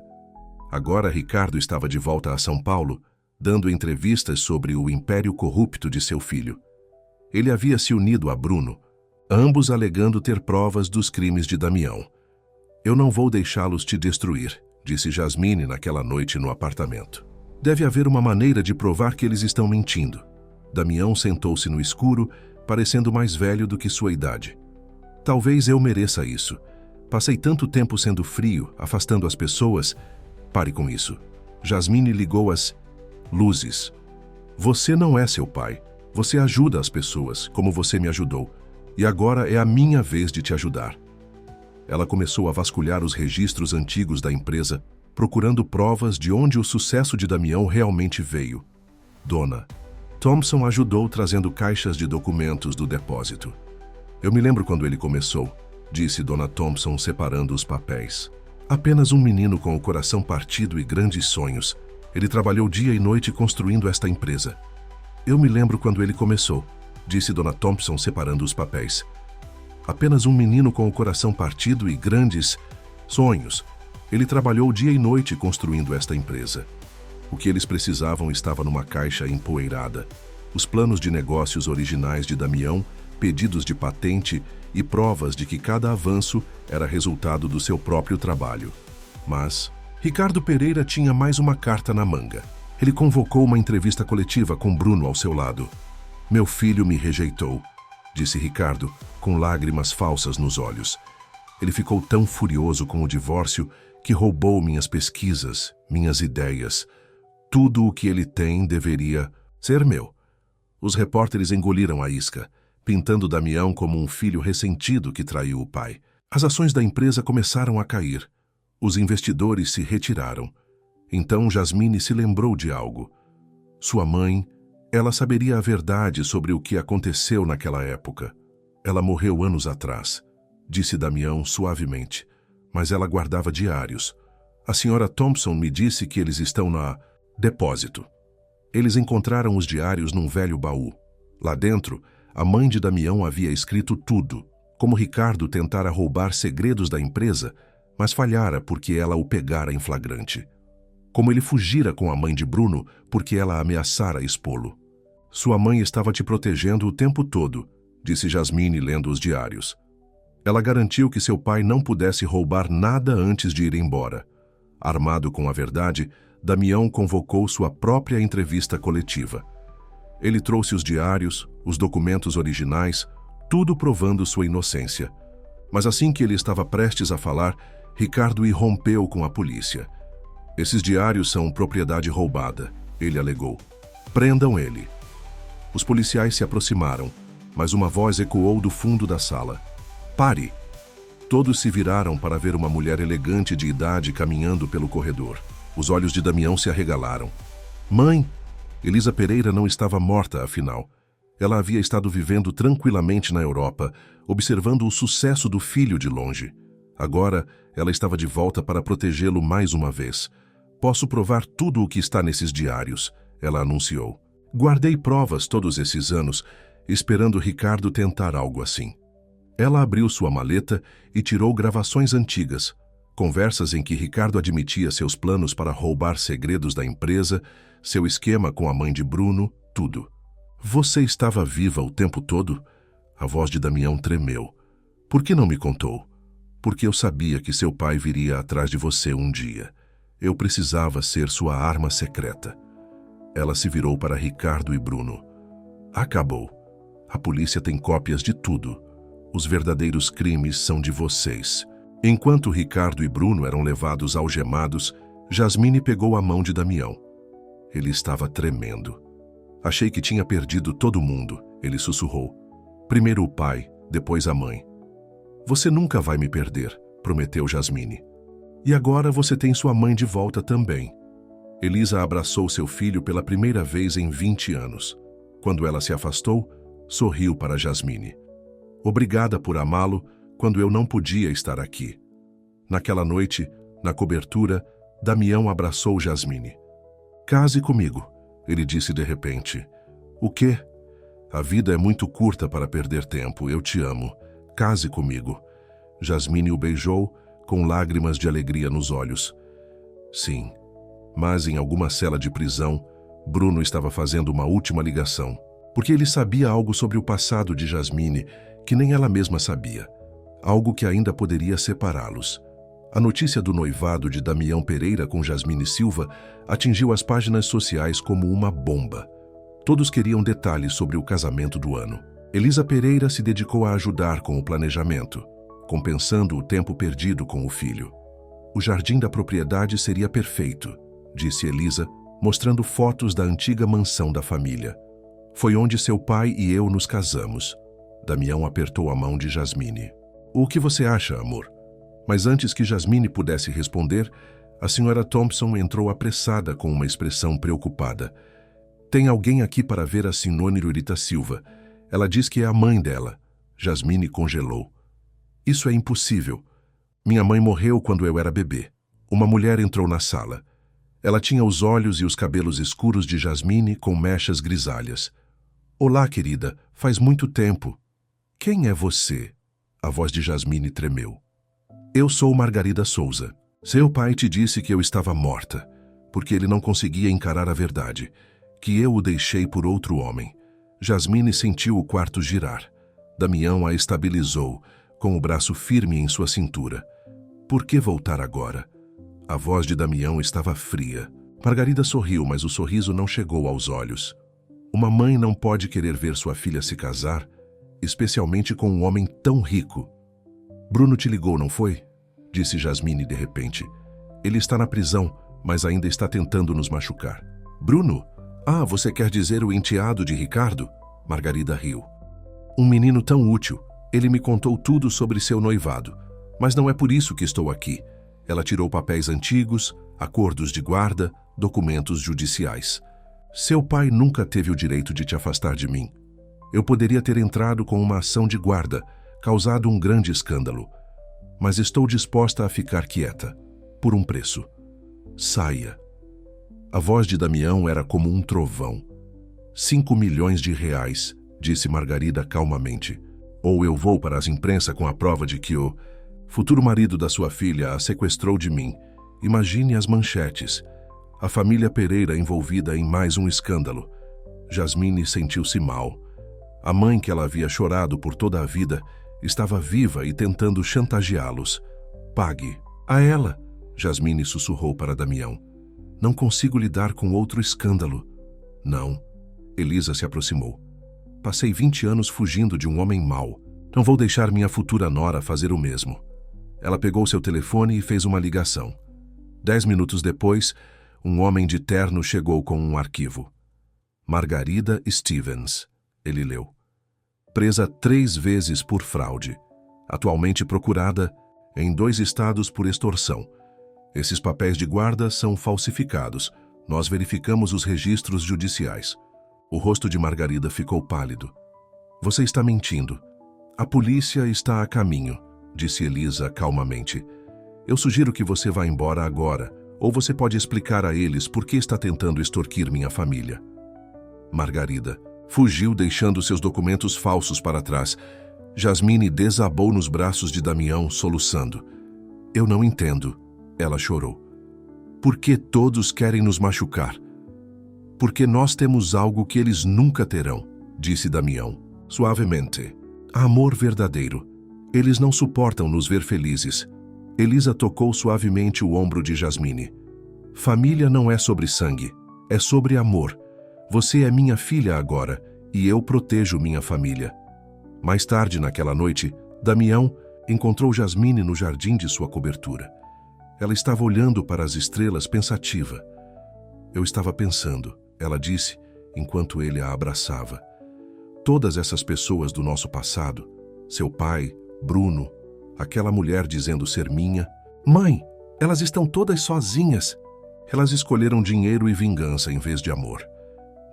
Agora Ricardo estava de volta a São Paulo, dando entrevistas sobre o império corrupto de seu filho. Ele havia se unido a Bruno, ambos alegando ter provas dos crimes de Damião. Eu não vou deixá-los te destruir, disse Jasmine naquela noite no apartamento. Deve haver uma maneira de provar que eles estão mentindo. Damião sentou-se no escuro, parecendo mais velho do que sua idade. Talvez eu mereça isso. Passei tanto tempo sendo frio, afastando as pessoas. Pare com isso. Jasmine ligou as luzes. Você não é seu pai. Você ajuda as pessoas, como você me ajudou. E agora é a minha vez de te ajudar. Ela começou a vasculhar os registros antigos da empresa, procurando provas de onde o sucesso de Damião realmente veio. Dona Thompson ajudou trazendo caixas de documentos do depósito. Eu me lembro quando ele começou, disse Dona Thompson separando os papéis. Apenas um menino com o coração partido e grandes sonhos. Ele trabalhou dia e noite construindo esta empresa. Eu me lembro quando ele começou, disse Dona Thompson separando os papéis. Apenas um menino com o coração partido e grandes sonhos. Ele trabalhou dia e noite construindo esta empresa. O que eles precisavam estava numa caixa empoeirada. Os planos de negócios originais de Damião, pedidos de patente e provas de que cada avanço era resultado do seu próprio trabalho. Mas Ricardo Pereira tinha mais uma carta na manga. Ele convocou uma entrevista coletiva com Bruno ao seu lado. Meu filho me rejeitou, disse Ricardo, com lágrimas falsas nos olhos. Ele ficou tão furioso com o divórcio que roubou minhas pesquisas, minhas ideias. Tudo o que ele tem deveria ser meu. Os repórteres engoliram a isca, pintando Damião como um filho ressentido que traiu o pai. As ações da empresa começaram a cair. Os investidores se retiraram. Então Jasmine se lembrou de algo. Sua mãe, ela saberia a verdade sobre o que aconteceu naquela época. Ela morreu anos atrás, disse Damião suavemente, mas ela guardava diários. A senhora Thompson me disse que eles estão na depósito. Eles encontraram os diários num velho baú. Lá dentro, a mãe de Damião havia escrito tudo, como Ricardo tentara roubar segredos da empresa, mas falhara porque ela o pegara em flagrante. Como ele fugira com a mãe de Bruno porque ela ameaçara expô-lo. Sua mãe estava te protegendo o tempo todo, disse Jasmine lendo os diários. Ela garantiu que seu pai não pudesse roubar nada antes de ir embora. Armado com a verdade, Damião convocou sua própria entrevista coletiva. Ele trouxe os diários, os documentos originais, tudo provando sua inocência. Mas assim que ele estava prestes a falar, Ricardo irrompeu com a polícia. Esses diários são propriedade roubada, ele alegou. Prendam ele. Os policiais se aproximaram, mas uma voz ecoou do fundo da sala. Pare! Todos se viraram para ver uma mulher elegante de idade caminhando pelo corredor. Os olhos de Damião se arregalaram. Mãe! Elisa Pereira não estava morta, afinal. Ela havia estado vivendo tranquilamente na Europa, observando o sucesso do filho de longe. Agora, ela estava de volta para protegê-lo mais uma vez. Posso provar tudo o que está nesses diários, ela anunciou. Guardei provas todos esses anos, esperando Ricardo tentar algo assim. Ela abriu sua maleta e tirou gravações antigas, conversas em que Ricardo admitia seus planos para roubar segredos da empresa, seu esquema com a mãe de Bruno, tudo. Você estava viva o tempo todo? A voz de Damião tremeu. Por que não me contou? Porque eu sabia que seu pai viria atrás de você um dia. Eu precisava ser sua arma secreta. Ela se virou para Ricardo e Bruno. Acabou. A polícia tem cópias de tudo. Os verdadeiros crimes são de vocês. Enquanto Ricardo e Bruno eram levados algemados, Jasmine pegou a mão de Damião. Ele estava tremendo. Achei que tinha perdido todo mundo, ele sussurrou. Primeiro o pai, depois a mãe. Você nunca vai me perder, prometeu Jasmine. E agora você tem sua mãe de volta também. Elisa abraçou seu filho pela primeira vez em 20 anos. Quando ela se afastou, sorriu para Jasmine. Obrigada por amá-lo quando eu não podia estar aqui. Naquela noite, na cobertura, Damião abraçou Jasmine. Case comigo, ele disse de repente. O quê? A vida é muito curta para perder tempo, eu te amo. Case comigo. Jasmine o beijou, com lágrimas de alegria nos olhos. Sim, mas em alguma cela de prisão, Bruno estava fazendo uma última ligação, porque ele sabia algo sobre o passado de Jasmine que nem ela mesma sabia, algo que ainda poderia separá-los. A notícia do noivado de Damião Pereira com Jasmine Silva atingiu as páginas sociais como uma bomba. Todos queriam detalhes sobre o casamento do ano. Elisa Pereira se dedicou a ajudar com o planejamento, compensando o tempo perdido com o filho. O jardim da propriedade seria perfeito, disse Elisa, mostrando fotos da antiga mansão da família. Foi onde seu pai e eu nos casamos. Damião apertou a mão de Jasmine. O que você acha, amor? Mas antes que Jasmine pudesse responder, a senhora Thompson entrou apressada com uma expressão preocupada. Tem alguém aqui para ver a senhora Rita Silva. Ela diz que é a mãe dela. Jasmine congelou. Isso é impossível. Minha mãe morreu quando eu era bebê. Uma mulher entrou na sala. Ela tinha os olhos e os cabelos escuros de Jasmine com mechas grisalhas. Olá, querida. Faz muito tempo. Quem é você? A voz de Jasmine tremeu. Eu sou Margarida Souza. Seu pai te disse que eu estava morta, porque ele não conseguia encarar a verdade, que eu o deixei por outro homem. Jasmine sentiu o quarto girar. Damião a estabilizou, com o braço firme em sua cintura. Por que voltar agora? A voz de Damião estava fria. Margarida sorriu, mas o sorriso não chegou aos olhos. Uma mãe não pode querer ver sua filha se casar? especialmente com um homem tão rico. Bruno te ligou, não foi? Disse Jasmine de repente. Ele está na prisão, mas ainda está tentando nos machucar. Bruno? Ah, você quer dizer o enteado de Ricardo? Margarida riu. Um menino tão útil. Ele me contou tudo sobre seu noivado. Mas não é por isso que estou aqui. Ela tirou papéis antigos, acordos de guarda, documentos judiciais. Seu pai nunca teve o direito de te afastar de mim. Eu poderia ter entrado com uma ação de guarda, causado um grande escândalo. Mas estou disposta a ficar quieta, por um preço. Saia. A voz de Damião era como um trovão. 5 milhões de reais, disse Margarida calmamente. Ou eu vou para as imprensa com a prova de que o futuro marido da sua filha a sequestrou de mim. Imagine as manchetes. A família Pereira envolvida em mais um escândalo. Jasmine sentiu-se mal. A mãe que ela havia chorado por toda a vida estava viva e tentando chantageá-los. Pague. A ela, Jasmine sussurrou para Damião. Não consigo lidar com outro escândalo. Não. Elisa se aproximou. Passei 20 anos fugindo de um homem mau. Não vou deixar minha futura nora fazer o mesmo. Ela pegou seu telefone e fez uma ligação. 10 minutos depois, um homem de terno chegou com um arquivo. Margarida Stevens, ele leu. Presa 3 vezes por fraude. Atualmente procurada em 2 estados por extorsão. Esses papéis de guarda são falsificados. Nós verificamos os registros judiciais. O rosto de Margarida ficou pálido. Você está mentindo. A polícia está a caminho, disse Elisa calmamente. Eu sugiro que você vá embora agora, ou você pode explicar a eles por que está tentando extorquir minha família. Margarida fugiu deixando seus documentos falsos para trás. Jasmine desabou nos braços de Damião, soluçando. Eu não entendo, ela chorou. Por que todos querem nos machucar? Porque nós temos algo que eles nunca terão, disse Damião, suavemente. Amor verdadeiro. Eles não suportam nos ver felizes. Elisa tocou suavemente o ombro de Jasmine. Família não é sobre sangue, é sobre amor. Você é minha filha agora, e eu protejo minha família. Mais tarde naquela noite, Damião encontrou Jasmine no jardim de sua cobertura. Ela estava olhando para as estrelas pensativa. Eu estava pensando, ela disse, enquanto ele a abraçava. Todas essas pessoas do nosso passado, seu pai, Bruno, aquela mulher dizendo ser minha. Mãe, elas estão todas sozinhas. Elas escolheram dinheiro e vingança em vez de amor.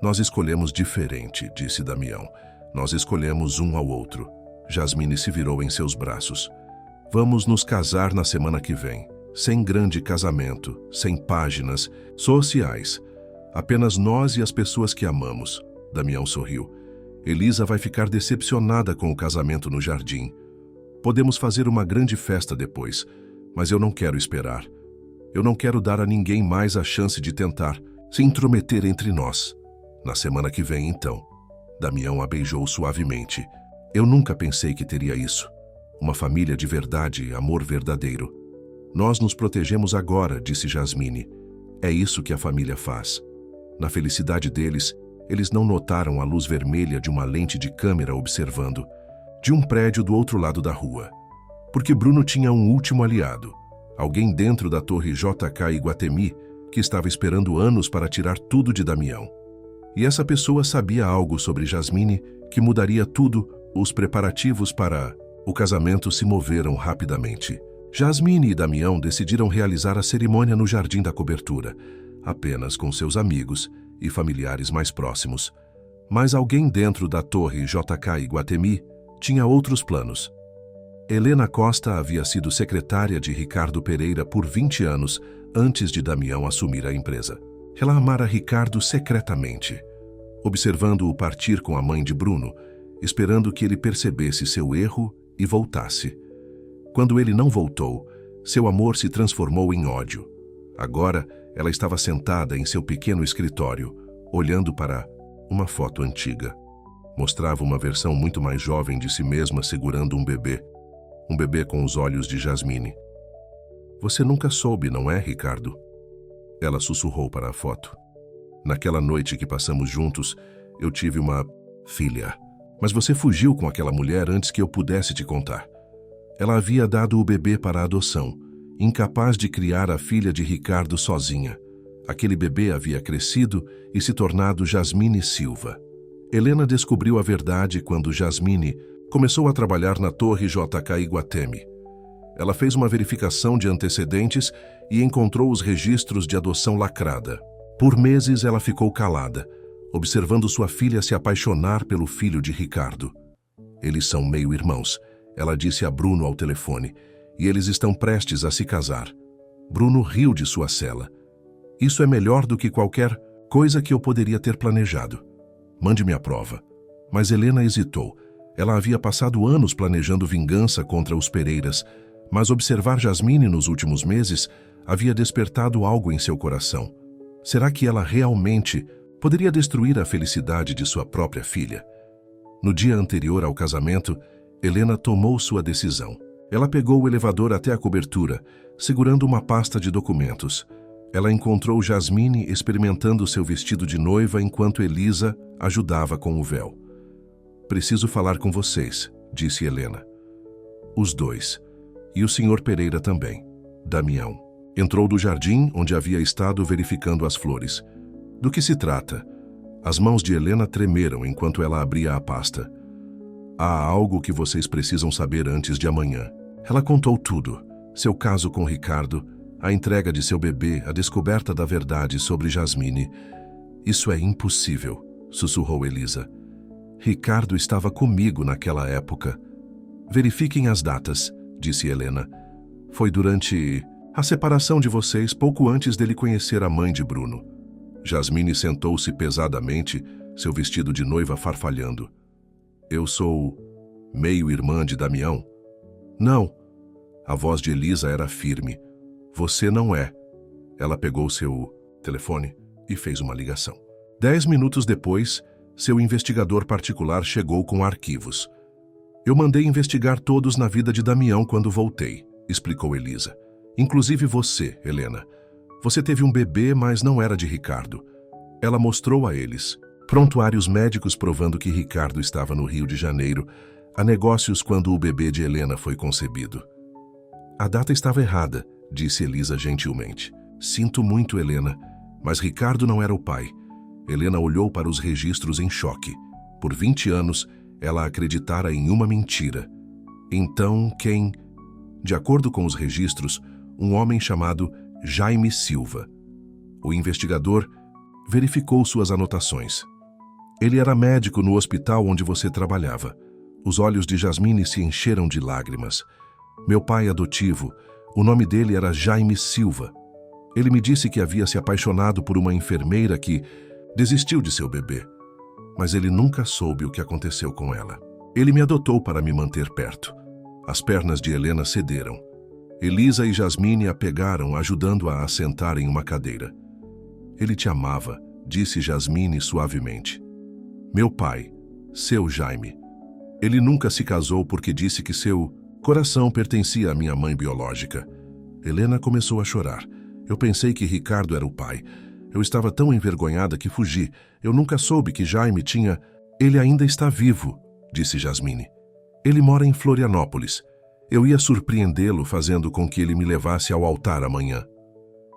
Nós escolhemos diferente, disse Damião. Nós escolhemos um ao outro. Jasmine se virou em seus braços. Vamos nos casar na semana que vem. Sem grande casamento, sem páginas sociais. Apenas nós e as pessoas que amamos. Damião sorriu. Elisa vai ficar decepcionada com o casamento no jardim. Podemos fazer uma grande festa depois, mas eu não quero esperar. Eu não quero dar a ninguém mais a chance de tentar se intrometer entre nós. Na semana que vem, então. Damião a beijou suavemente. Eu nunca pensei que teria isso. Uma família de verdade e amor verdadeiro. Nós nos protegemos agora, disse Jasmine. É isso que a família faz. Na felicidade deles, eles não notaram a luz vermelha de uma lente de câmera observando, de um prédio do outro lado da rua. Porque Bruno tinha um último aliado, alguém dentro da torre JK Iguatemi, que estava esperando anos para tirar tudo de Damião. E essa pessoa sabia algo sobre Jasmine que mudaria tudo. Os preparativos para o casamento se moveram rapidamente. Jasmine e Damião decidiram realizar a cerimônia no jardim da cobertura, apenas com seus amigos e familiares mais próximos. Mas alguém dentro da torre JK Iguatemi tinha outros planos. Helena Costa havia sido secretária de Ricardo Pereira por 20 anos antes de Damião assumir a empresa. Ela amara Ricardo secretamente, observando-o partir com a mãe de Bruno, esperando que ele percebesse seu erro e voltasse. Quando ele não voltou, seu amor se transformou em ódio. Agora, ela estava sentada em seu pequeno escritório, olhando para uma foto antiga. Mostrava uma versão muito mais jovem de si mesma segurando um bebê com os olhos de Jasmine. Você nunca soube, não é, Ricardo? Ela sussurrou para a foto. Naquela noite que passamos juntos, eu tive uma filha. Mas você fugiu com aquela mulher antes que eu pudesse te contar. Ela havia dado o bebê para a adoção, incapaz de criar a filha de Ricardo sozinha. Aquele bebê havia crescido e se tornado Jasmine Silva. Helena descobriu a verdade quando Jasmine começou a trabalhar na Torre JK Iguatemi. Ela fez uma verificação de antecedentes e encontrou os registros de adoção lacrada. Por meses ela ficou calada, observando sua filha se apaixonar pelo filho de Ricardo. Eles são meio-irmãos, ela disse a Bruno ao telefone, e eles estão prestes a se casar. Bruno riu de sua cela. Isso é melhor do que qualquer coisa que eu poderia ter planejado. Mande-me a prova. Mas Helena hesitou. Ela havia passado anos planejando vingança contra os Pereiras, mas observar Jasmine nos últimos meses havia despertado algo em seu coração. Será que ela realmente poderia destruir a felicidade de sua própria filha? No dia anterior ao casamento, Helena tomou sua decisão. Ela pegou o elevador até a cobertura, segurando uma pasta de documentos. Ela encontrou Jasmine experimentando seu vestido de noiva enquanto Elisa ajudava com o véu. "Preciso falar com vocês", disse Helena. Os dois. E o Sr. Pereira também. Damião. Entrou do jardim, onde havia estado verificando as flores. "Do que se trata?" As mãos de Helena tremeram enquanto ela abria a pasta. "Há algo que vocês precisam saber antes de amanhã." Ela contou tudo. Seu caso com Ricardo, a entrega de seu bebê, a descoberta da verdade sobre Jasmine. "Isso é impossível", sussurrou Elisa. "Ricardo estava comigo naquela época." "Verifiquem as datas", disse Helena. "Foi durante a separação de vocês, pouco antes dele conhecer a mãe de Bruno." Jasmine sentou-se pesadamente, seu vestido de noiva farfalhando. "Eu sou meio-irmã de Damião?" "Não." A voz de Elisa era firme. "Você não é." Ela pegou seu telefone e fez uma ligação. 10 minutos depois, seu investigador particular chegou com arquivos. "Eu mandei investigar todos na vida de Damião quando voltei", explicou Elisa. "Inclusive você, Helena. Você teve um bebê, mas não era de Ricardo." Ela mostrou a eles prontuários médicos provando que Ricardo estava no Rio de Janeiro, a negócios quando o bebê de Helena foi concebido. "A data estava errada", disse Elisa gentilmente. "Sinto muito, Helena, mas Ricardo não era o pai." Helena olhou para os registros em choque. Por 20 anos, ela acreditara em uma mentira. Então, quem? De acordo com os registros, um homem chamado Jaime Silva. O investigador verificou suas anotações. "Ele era médico no hospital onde você trabalhava." Os olhos de Jasmine se encheram de lágrimas. "Meu pai adotivo, o nome dele era Jaime Silva. Ele me disse que havia se apaixonado por uma enfermeira que desistiu de seu bebê. Mas ele nunca soube o que aconteceu com ela. Ele me adotou para me manter perto." As pernas de Helena cederam. Elisa e Jasmine a pegaram, ajudando-a a sentar em uma cadeira. "Ele te amava", disse Jasmine suavemente. "Meu pai, seu Jaime. Ele nunca se casou porque disse que seu coração pertencia à minha mãe biológica." Helena começou a chorar. "Eu pensei que Ricardo era o pai. Eu estava tão envergonhada que fugi. Eu nunca soube que Jaime tinha..." "Ele ainda está vivo", disse Jasmine. "Ele mora em Florianópolis. Eu ia surpreendê-lo fazendo com que ele me levasse ao altar amanhã."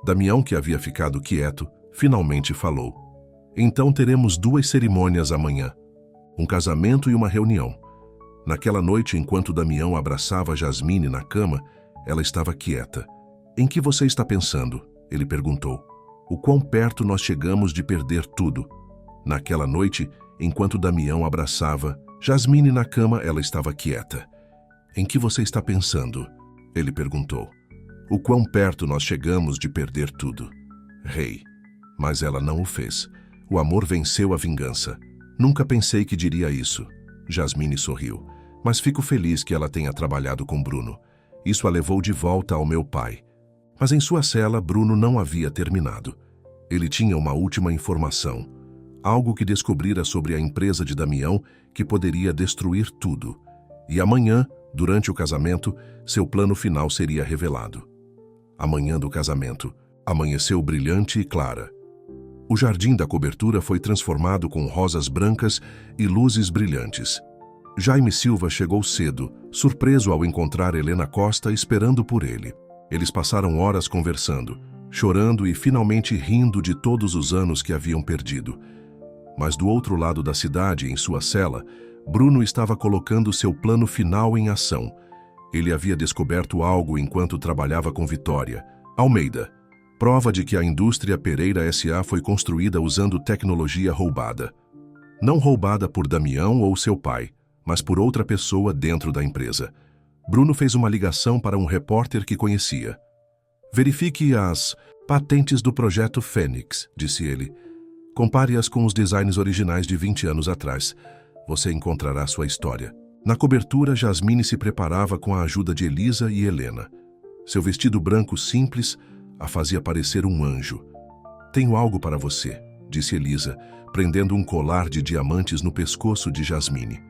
Damião, que havia ficado quieto, finalmente falou. "Então teremos 2 cerimônias amanhã. Um casamento e uma reunião." Naquela noite, enquanto Damião abraçava Jasmine na cama, ela estava quieta. "Em que você está pensando?" ele perguntou. "O quão perto nós chegamos de perder tudo?" Naquela noite, enquanto Damião abraçava Jasmine na cama, ela estava quieta. "Em que você está pensando?" ele perguntou. "O quão perto nós chegamos de perder tudo?" "Rei." Mas ela não o fez. O amor venceu a vingança. "Nunca pensei que diria isso." Jasmine sorriu. "Mas fico feliz que ela tenha trabalhado com Bruno. Isso a levou de volta ao meu pai." Mas em sua cela, Bruno não havia terminado. Ele tinha uma última informação. Algo que descobrira sobre a empresa de Damião que poderia destruir tudo. E amanhã, durante o casamento, seu plano final seria revelado. A manhã do casamento amanheceu brilhante e clara. O jardim da cobertura foi transformado com rosas brancas e luzes brilhantes. Jaime Silva chegou cedo, surpreso ao encontrar Helena Costa esperando por ele. Eles passaram horas conversando, chorando e finalmente rindo de todos os anos que haviam perdido. Mas do outro lado da cidade, em sua cela, Bruno estava colocando seu plano final em ação. Ele havia descoberto algo enquanto trabalhava com Vitória. Almeida. Prova de que a indústria Pereira S.A. foi construída usando tecnologia roubada. Não roubada por Damião ou seu pai, mas por outra pessoa dentro da empresa. Bruno fez uma ligação para um repórter que conhecia. Verifique as patentes do projeto Fênix, disse ele. Compare-as com os designs originais de 20 anos atrás. Você encontrará sua história. Na cobertura, Jasmine se preparava com a ajuda de Elisa e Helena. Seu vestido branco simples a fazia parecer um anjo. Tenho algo para você, disse Elisa, prendendo um colar de diamantes no pescoço de Jasmine.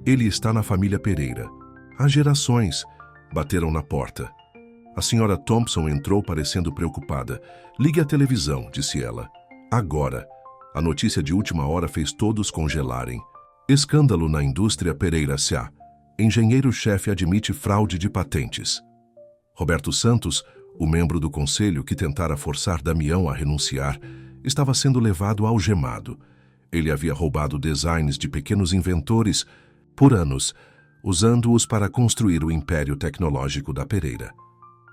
Ele está na família Pereira. Há gerações. Bateram na porta. A senhora Thompson entrou parecendo preocupada. Ligue a televisão, disse ela. Agora. A notícia de última hora fez todos congelarem. Escândalo na indústria Pereira S.A. Engenheiro-chefe admite fraude de patentes. Roberto Santos, o membro do conselho que tentara forçar Damião a renunciar, estava sendo levado algemado. Ele havia roubado designs de pequenos inventores por anos, usando-os para construir o império tecnológico da Pereira.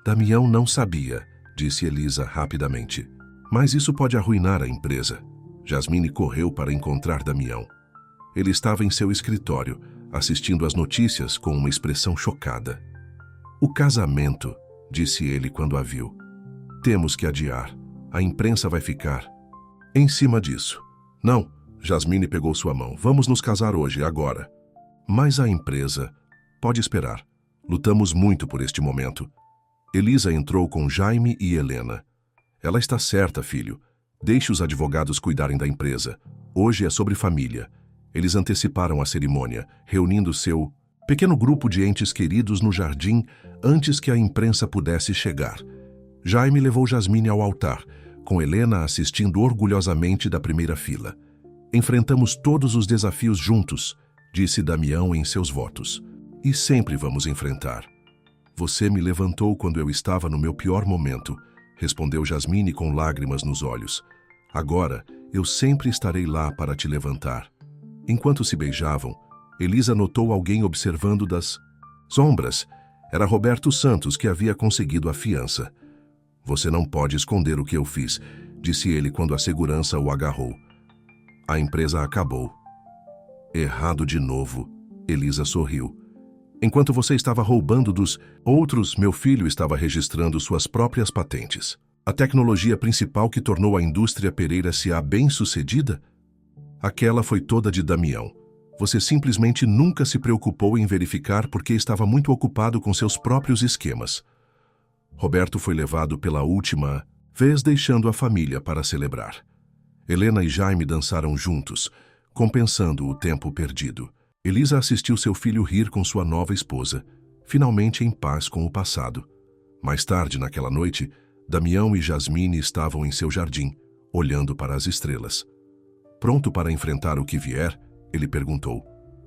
Damião não sabia, disse Elisa rapidamente. Mas isso pode arruinar a empresa. Jasmine correu para encontrar Damião. Ele estava em seu escritório, assistindo às notícias com uma expressão chocada. O casamento, disse ele quando a viu. Temos que adiar. A imprensa vai ficar em cima disso. Não, Jasmine pegou sua mão. Vamos nos casar hoje, agora. Mas a empresa pode esperar. Lutamos muito por este momento. Elisa entrou com Jaime e Helena. Ela está certa, filho. Deixe os advogados cuidarem da empresa. Hoje é sobre família. Eles anteciparam a cerimônia, reunindo seu pequeno grupo de entes queridos no jardim antes que a imprensa pudesse chegar. Jaime levou Jasmine ao altar, com Helena assistindo orgulhosamente da primeira fila. Enfrentamos todos os desafios juntos, disse Damião em seus votos. E sempre vamos enfrentar. Você me levantou quando eu estava no meu pior momento, respondeu Jasmine com lágrimas nos olhos. Agora, eu sempre estarei lá para te levantar. Enquanto se beijavam, Elisa notou alguém observando das sombras. Era Roberto Santos que havia conseguido a fiança. Você não pode esconder o que eu fiz, disse ele quando a segurança o agarrou. A empresa acabou. Errado de novo, Elisa sorriu. Enquanto você estava roubando dos outros, meu filho estava registrando suas próprias patentes. A tecnologia principal que tornou a indústria Pereira S.A. bem-sucedida? Aquela foi toda de Damião. Você simplesmente nunca se preocupou em verificar porque estava muito ocupado com seus próprios esquemas. Roberto foi levado pela última vez, deixando a família para celebrar. Helena e Jaime dançaram juntos, compensando o tempo perdido. Elisa assistiu seu filho rir com sua nova esposa, finalmente em paz com o passado. Mais tarde, naquela noite, Damião e Jasmine estavam em seu jardim, olhando para as estrelas. Pronto para enfrentar o que vier? Ele perguntou.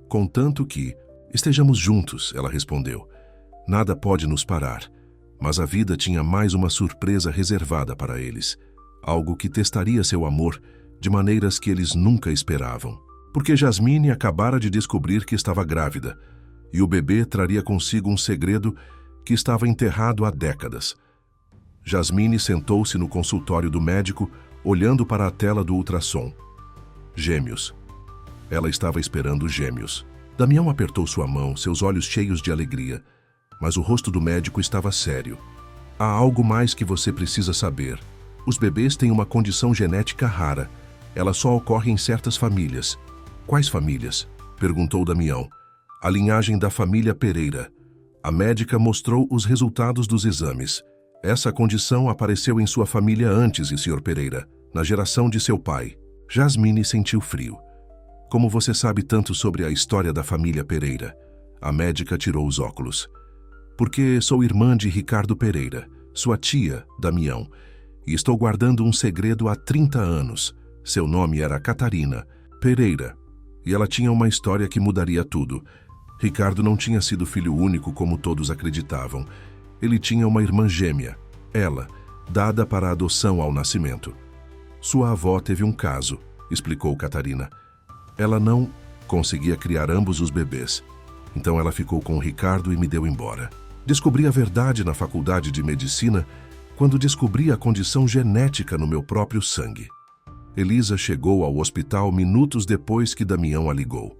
Contanto que estejamos juntos, ela respondeu. Nada pode nos parar. Mas a vida tinha mais uma surpresa reservada para eles. Algo que testaria seu amor de maneiras que eles nunca esperavam. Porque Jasmine acabara de descobrir que estava grávida, e o bebê traria consigo um segredo que estava enterrado há décadas. Jasmine sentou-se no consultório do médico, olhando para a tela do ultrassom. Gêmeos. Ela estava esperando gêmeos. Damião apertou sua mão, seus olhos cheios de alegria. Mas o rosto do médico estava sério. Há algo mais que você precisa saber. Os bebês têm uma condição genética rara. Ela só ocorre em certas famílias. Quais famílias? Perguntou Damião. A linhagem da família Pereira. A médica mostrou os resultados dos exames. Essa condição apareceu em sua família antes, Sr. Pereira, na geração de seu pai. Jasmine sentiu frio. Como você sabe tanto sobre a história da família Pereira? A médica tirou os óculos. Porque sou irmã de Ricardo Pereira, sua tia, Damião, e estou guardando um segredo há 30 anos. Seu nome era Catarina Pereira. E ela tinha uma história que mudaria tudo. Ricardo não tinha sido filho único como todos acreditavam. Ele tinha uma irmã gêmea, ela, dada para adoção ao nascimento. Sua avó teve um caso, explicou Catarina. Ela não conseguia criar ambos os bebês. Então ela ficou com o Ricardo e me deu embora. Descobri a verdade na faculdade de medicina quando descobri a condição genética no meu próprio sangue. Elisa chegou ao hospital minutos depois que Damião a ligou.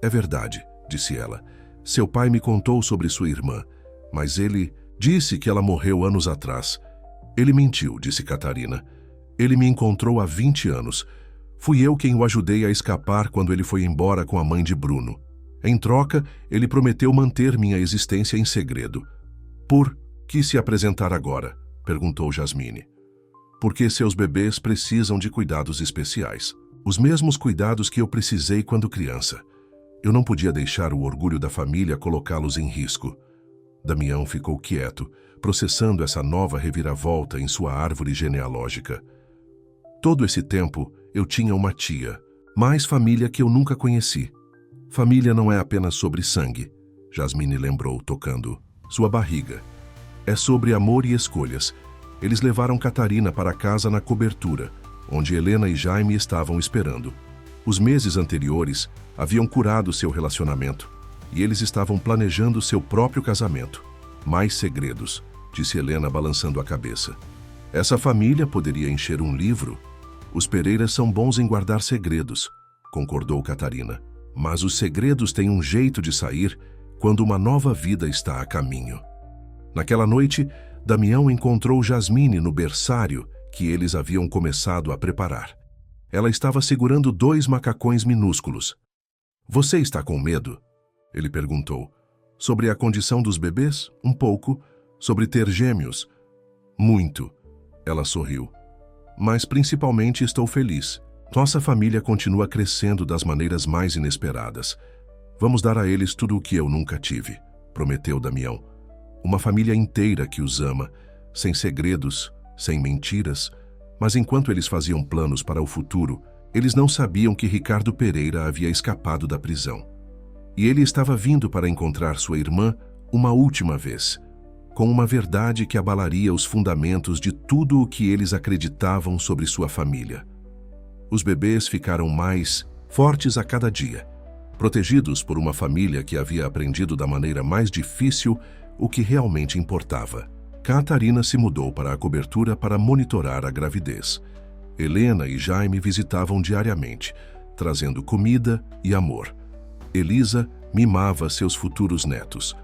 É verdade, disse ela. Seu pai me contou sobre sua irmã, mas ele disse que ela morreu anos atrás. Ele mentiu, disse Catarina. Ele me encontrou há 20 anos. Fui eu quem o ajudei a escapar quando ele foi embora com a mãe de Bruno. Em troca, ele prometeu manter minha existência em segredo. Por que se apresentar agora? Perguntou Jasmine. Porque seus bebês precisam de cuidados especiais. Os mesmos cuidados que eu precisei quando criança. Eu não podia deixar o orgulho da família colocá-los em risco. Damião ficou quieto, processando essa nova reviravolta em sua árvore genealógica. Todo esse tempo, eu tinha uma tia, mais família que eu nunca conheci. Família não é apenas sobre sangue, Jasmine lembrou, tocando sua barriga. É sobre amor e escolhas. Eles levaram Catarina para casa na cobertura, onde Helena e Jaime estavam esperando. Os meses anteriores haviam curado seu relacionamento, e eles estavam planejando seu próprio casamento. Mais segredos, disse Helena balançando a cabeça. Essa família poderia encher um livro. Os Pereiras são bons em guardar segredos, concordou Catarina. Mas os segredos têm um jeito de sair quando uma nova vida está a caminho. Naquela noite, Damião encontrou Jasmine no berçário que eles haviam começado a preparar. Ela estava segurando 2 macacões minúsculos. Você está com medo? Ele perguntou. Sobre a condição dos bebês? Um pouco. Sobre ter gêmeos? Muito. Ela sorriu. Mas principalmente estou feliz. Nossa família continua crescendo das maneiras mais inesperadas. Vamos dar a eles tudo o que eu nunca tive, prometeu Damião. Uma família inteira que os ama, sem segredos, sem mentiras, mas enquanto eles faziam planos para o futuro, eles não sabiam que Ricardo Pereira havia escapado da prisão. E ele estava vindo para encontrar sua irmã uma última vez, com uma verdade que abalaria os fundamentos de tudo o que eles acreditavam sobre sua família. Os bebês ficaram mais fortes a cada dia, protegidos por uma família que havia aprendido da maneira mais difícil o que realmente importava. Catarina se mudou para a cobertura para monitorar a gravidez. Helena e Jaime visitavam diariamente, trazendo comida e amor. Elisa mimava seus futuros netos.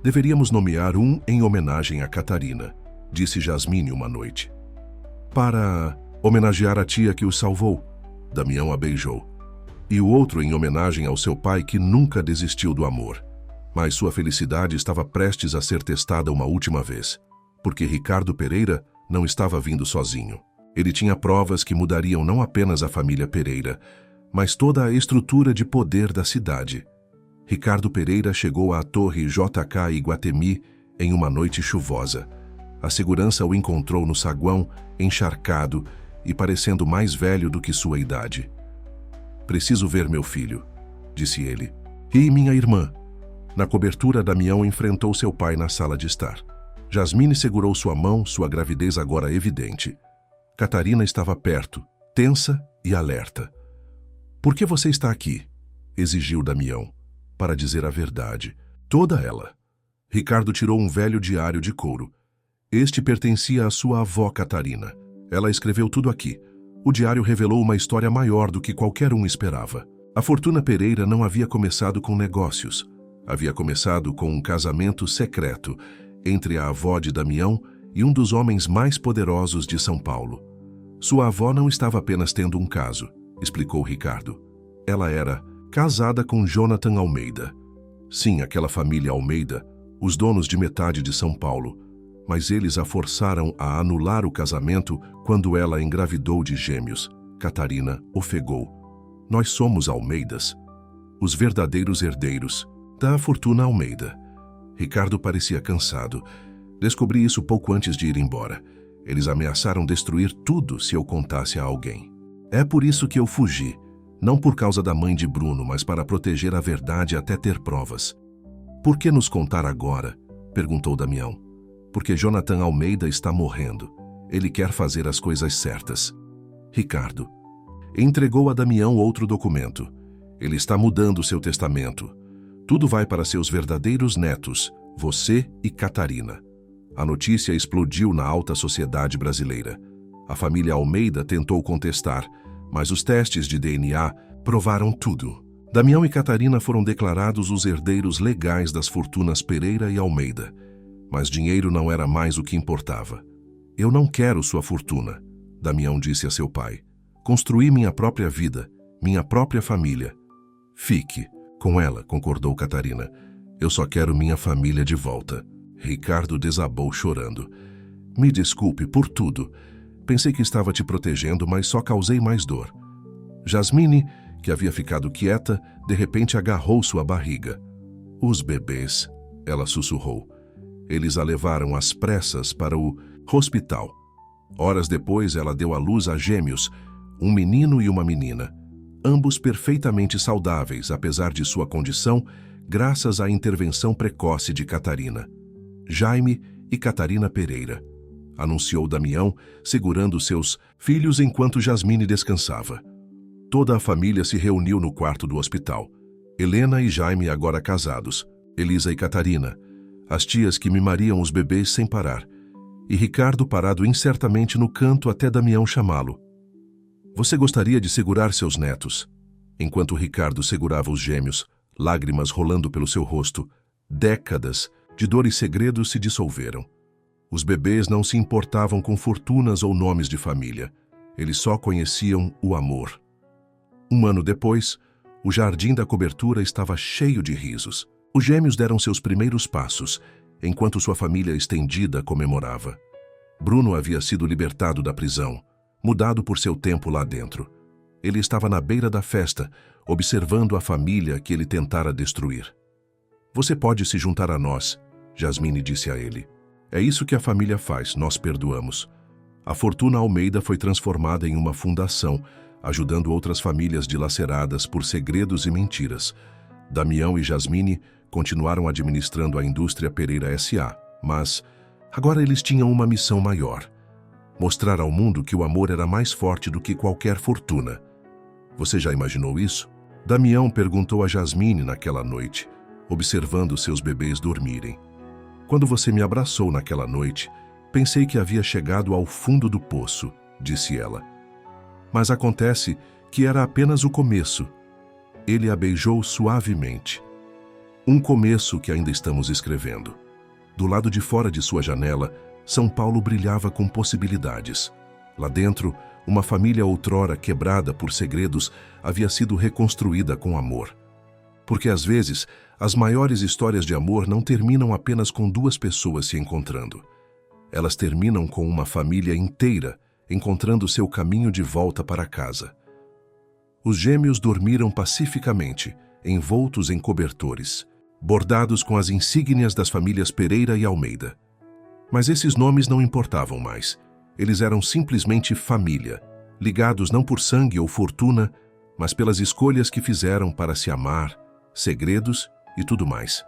Deveríamos nomear um em homenagem a Catarina, disse Jasmine uma noite. Para homenagear a tia que o salvou, Damião a beijou. E o outro em homenagem ao seu pai que nunca desistiu do amor. Mas sua felicidade estava prestes a ser testada uma última vez, porque Ricardo Pereira não estava vindo sozinho. Ele tinha provas que mudariam não apenas a família Pereira, mas toda a estrutura de poder da cidade. Ricardo Pereira chegou à Torre JK Iguatemi em uma noite chuvosa. A segurança o encontrou no saguão, encharcado e parecendo mais velho do que sua idade. Preciso ver meu filho, disse ele. E minha irmã. Na cobertura, Damião enfrentou seu pai na sala de estar. Jasmine segurou sua mão, sua gravidez agora evidente. Catarina estava perto, tensa e alerta. Por que você está aqui? Exigiu Damião. Para dizer a verdade, toda ela. Ricardo tirou um velho diário de couro. Este pertencia à sua avó Catarina. Ela escreveu tudo aqui. O diário revelou uma história maior do que qualquer um esperava. A fortuna Pereira não havia começado com negócios. Havia começado com um casamento secreto entre a avó de Damião e um dos homens mais poderosos de São Paulo. Sua avó não estava apenas tendo um caso, explicou Ricardo. Ela era casada com Jonathan Almeida. Sim, aquela família Almeida, os donos de metade de São Paulo. Mas eles a forçaram a anular o casamento quando ela engravidou de gêmeos. Catarina ofegou. Nós somos Almeidas, os verdadeiros herdeiros da fortuna Almeida. Ricardo parecia cansado. Descobri isso pouco antes de ir embora. Eles ameaçaram destruir tudo se eu contasse a alguém. É por isso que eu fugi. Não por causa da mãe de Bruno, mas para proteger a verdade até ter provas. Por que nos contar agora? Perguntou Damião. Porque Jonathan Almeida está morrendo. Ele quer fazer as coisas certas. Ricardo entregou a Damião outro documento. Ele está mudando seu testamento. Tudo vai para seus verdadeiros netos, você e Catarina. A notícia explodiu na alta sociedade brasileira. A família Almeida tentou contestar, mas os testes de DNA provaram tudo. Damião e Catarina foram declarados os herdeiros legais das fortunas Pereira e Almeida. Mas dinheiro não era mais o que importava. Eu não quero sua fortuna, Damião disse a seu pai. Construí minha própria vida, minha própria família. Fique com ela, concordou Catarina. Eu só quero minha família de volta. Ricardo desabou chorando. Me desculpe por tudo. Pensei que estava te protegendo, mas só causei mais dor. Jasmine, que havia ficado quieta, de repente agarrou sua barriga. Os bebês, ela sussurrou. Eles a levaram às pressas para o hospital. Horas depois, ela deu à luz a gêmeos, um menino e uma menina, ambos perfeitamente saudáveis, apesar de sua condição, graças à intervenção precoce de Catarina. Jaime e Catarina Pereira, anunciou Damião, segurando seus filhos enquanto Jasmine descansava. Toda a família se reuniu no quarto do hospital. Helena e Jaime agora casados, Elisa e Catarina, as tias que mimariam os bebês sem parar, e Ricardo parado incertamente no canto até Damião chamá-lo. Você gostaria de segurar seus netos? Enquanto Ricardo segurava os gêmeos, lágrimas rolando pelo seu rosto, décadas de dor e segredos se dissolveram. Os bebês não se importavam com fortunas ou nomes de família. Eles só conheciam o amor. Um ano depois, o jardim da cobertura estava cheio de risos. Os gêmeos deram seus primeiros passos, enquanto sua família estendida comemorava. Bruno havia sido libertado da prisão, mudado por seu tempo lá dentro. Ele estava na beira da festa, observando a família que ele tentara destruir. Você pode se juntar a nós, Jasmine disse a ele. É isso que a família faz, nós perdoamos. A Fortuna Almeida foi transformada em uma fundação, ajudando outras famílias dilaceradas por segredos e mentiras. Damião e Jasmine continuaram administrando a indústria Pereira S.A., mas agora eles tinham uma missão maior: mostrar ao mundo que o amor era mais forte do que qualquer fortuna. Você já imaginou isso? Damião perguntou a Jasmine naquela noite, observando seus bebês dormirem. Quando você me abraçou naquela noite, pensei que havia chegado ao fundo do poço, disse ela. Mas acontece que era apenas o começo. Ele a beijou suavemente. Um começo que ainda estamos escrevendo. Do lado de fora de sua janela, São Paulo brilhava com possibilidades. Lá dentro, uma família outrora quebrada por segredos havia sido reconstruída com amor. Porque às vezes, as maiores histórias de amor não terminam apenas com duas pessoas se encontrando. Elas terminam com uma família inteira encontrando seu caminho de volta para casa. Os gêmeos dormiram pacificamente, envoltos em cobertores, bordados com as insígnias das famílias Pereira e Almeida. Mas esses nomes não importavam mais. Eles eram simplesmente família, ligados não por sangue ou fortuna, mas pelas escolhas que fizeram para se amar, segredos e tudo mais.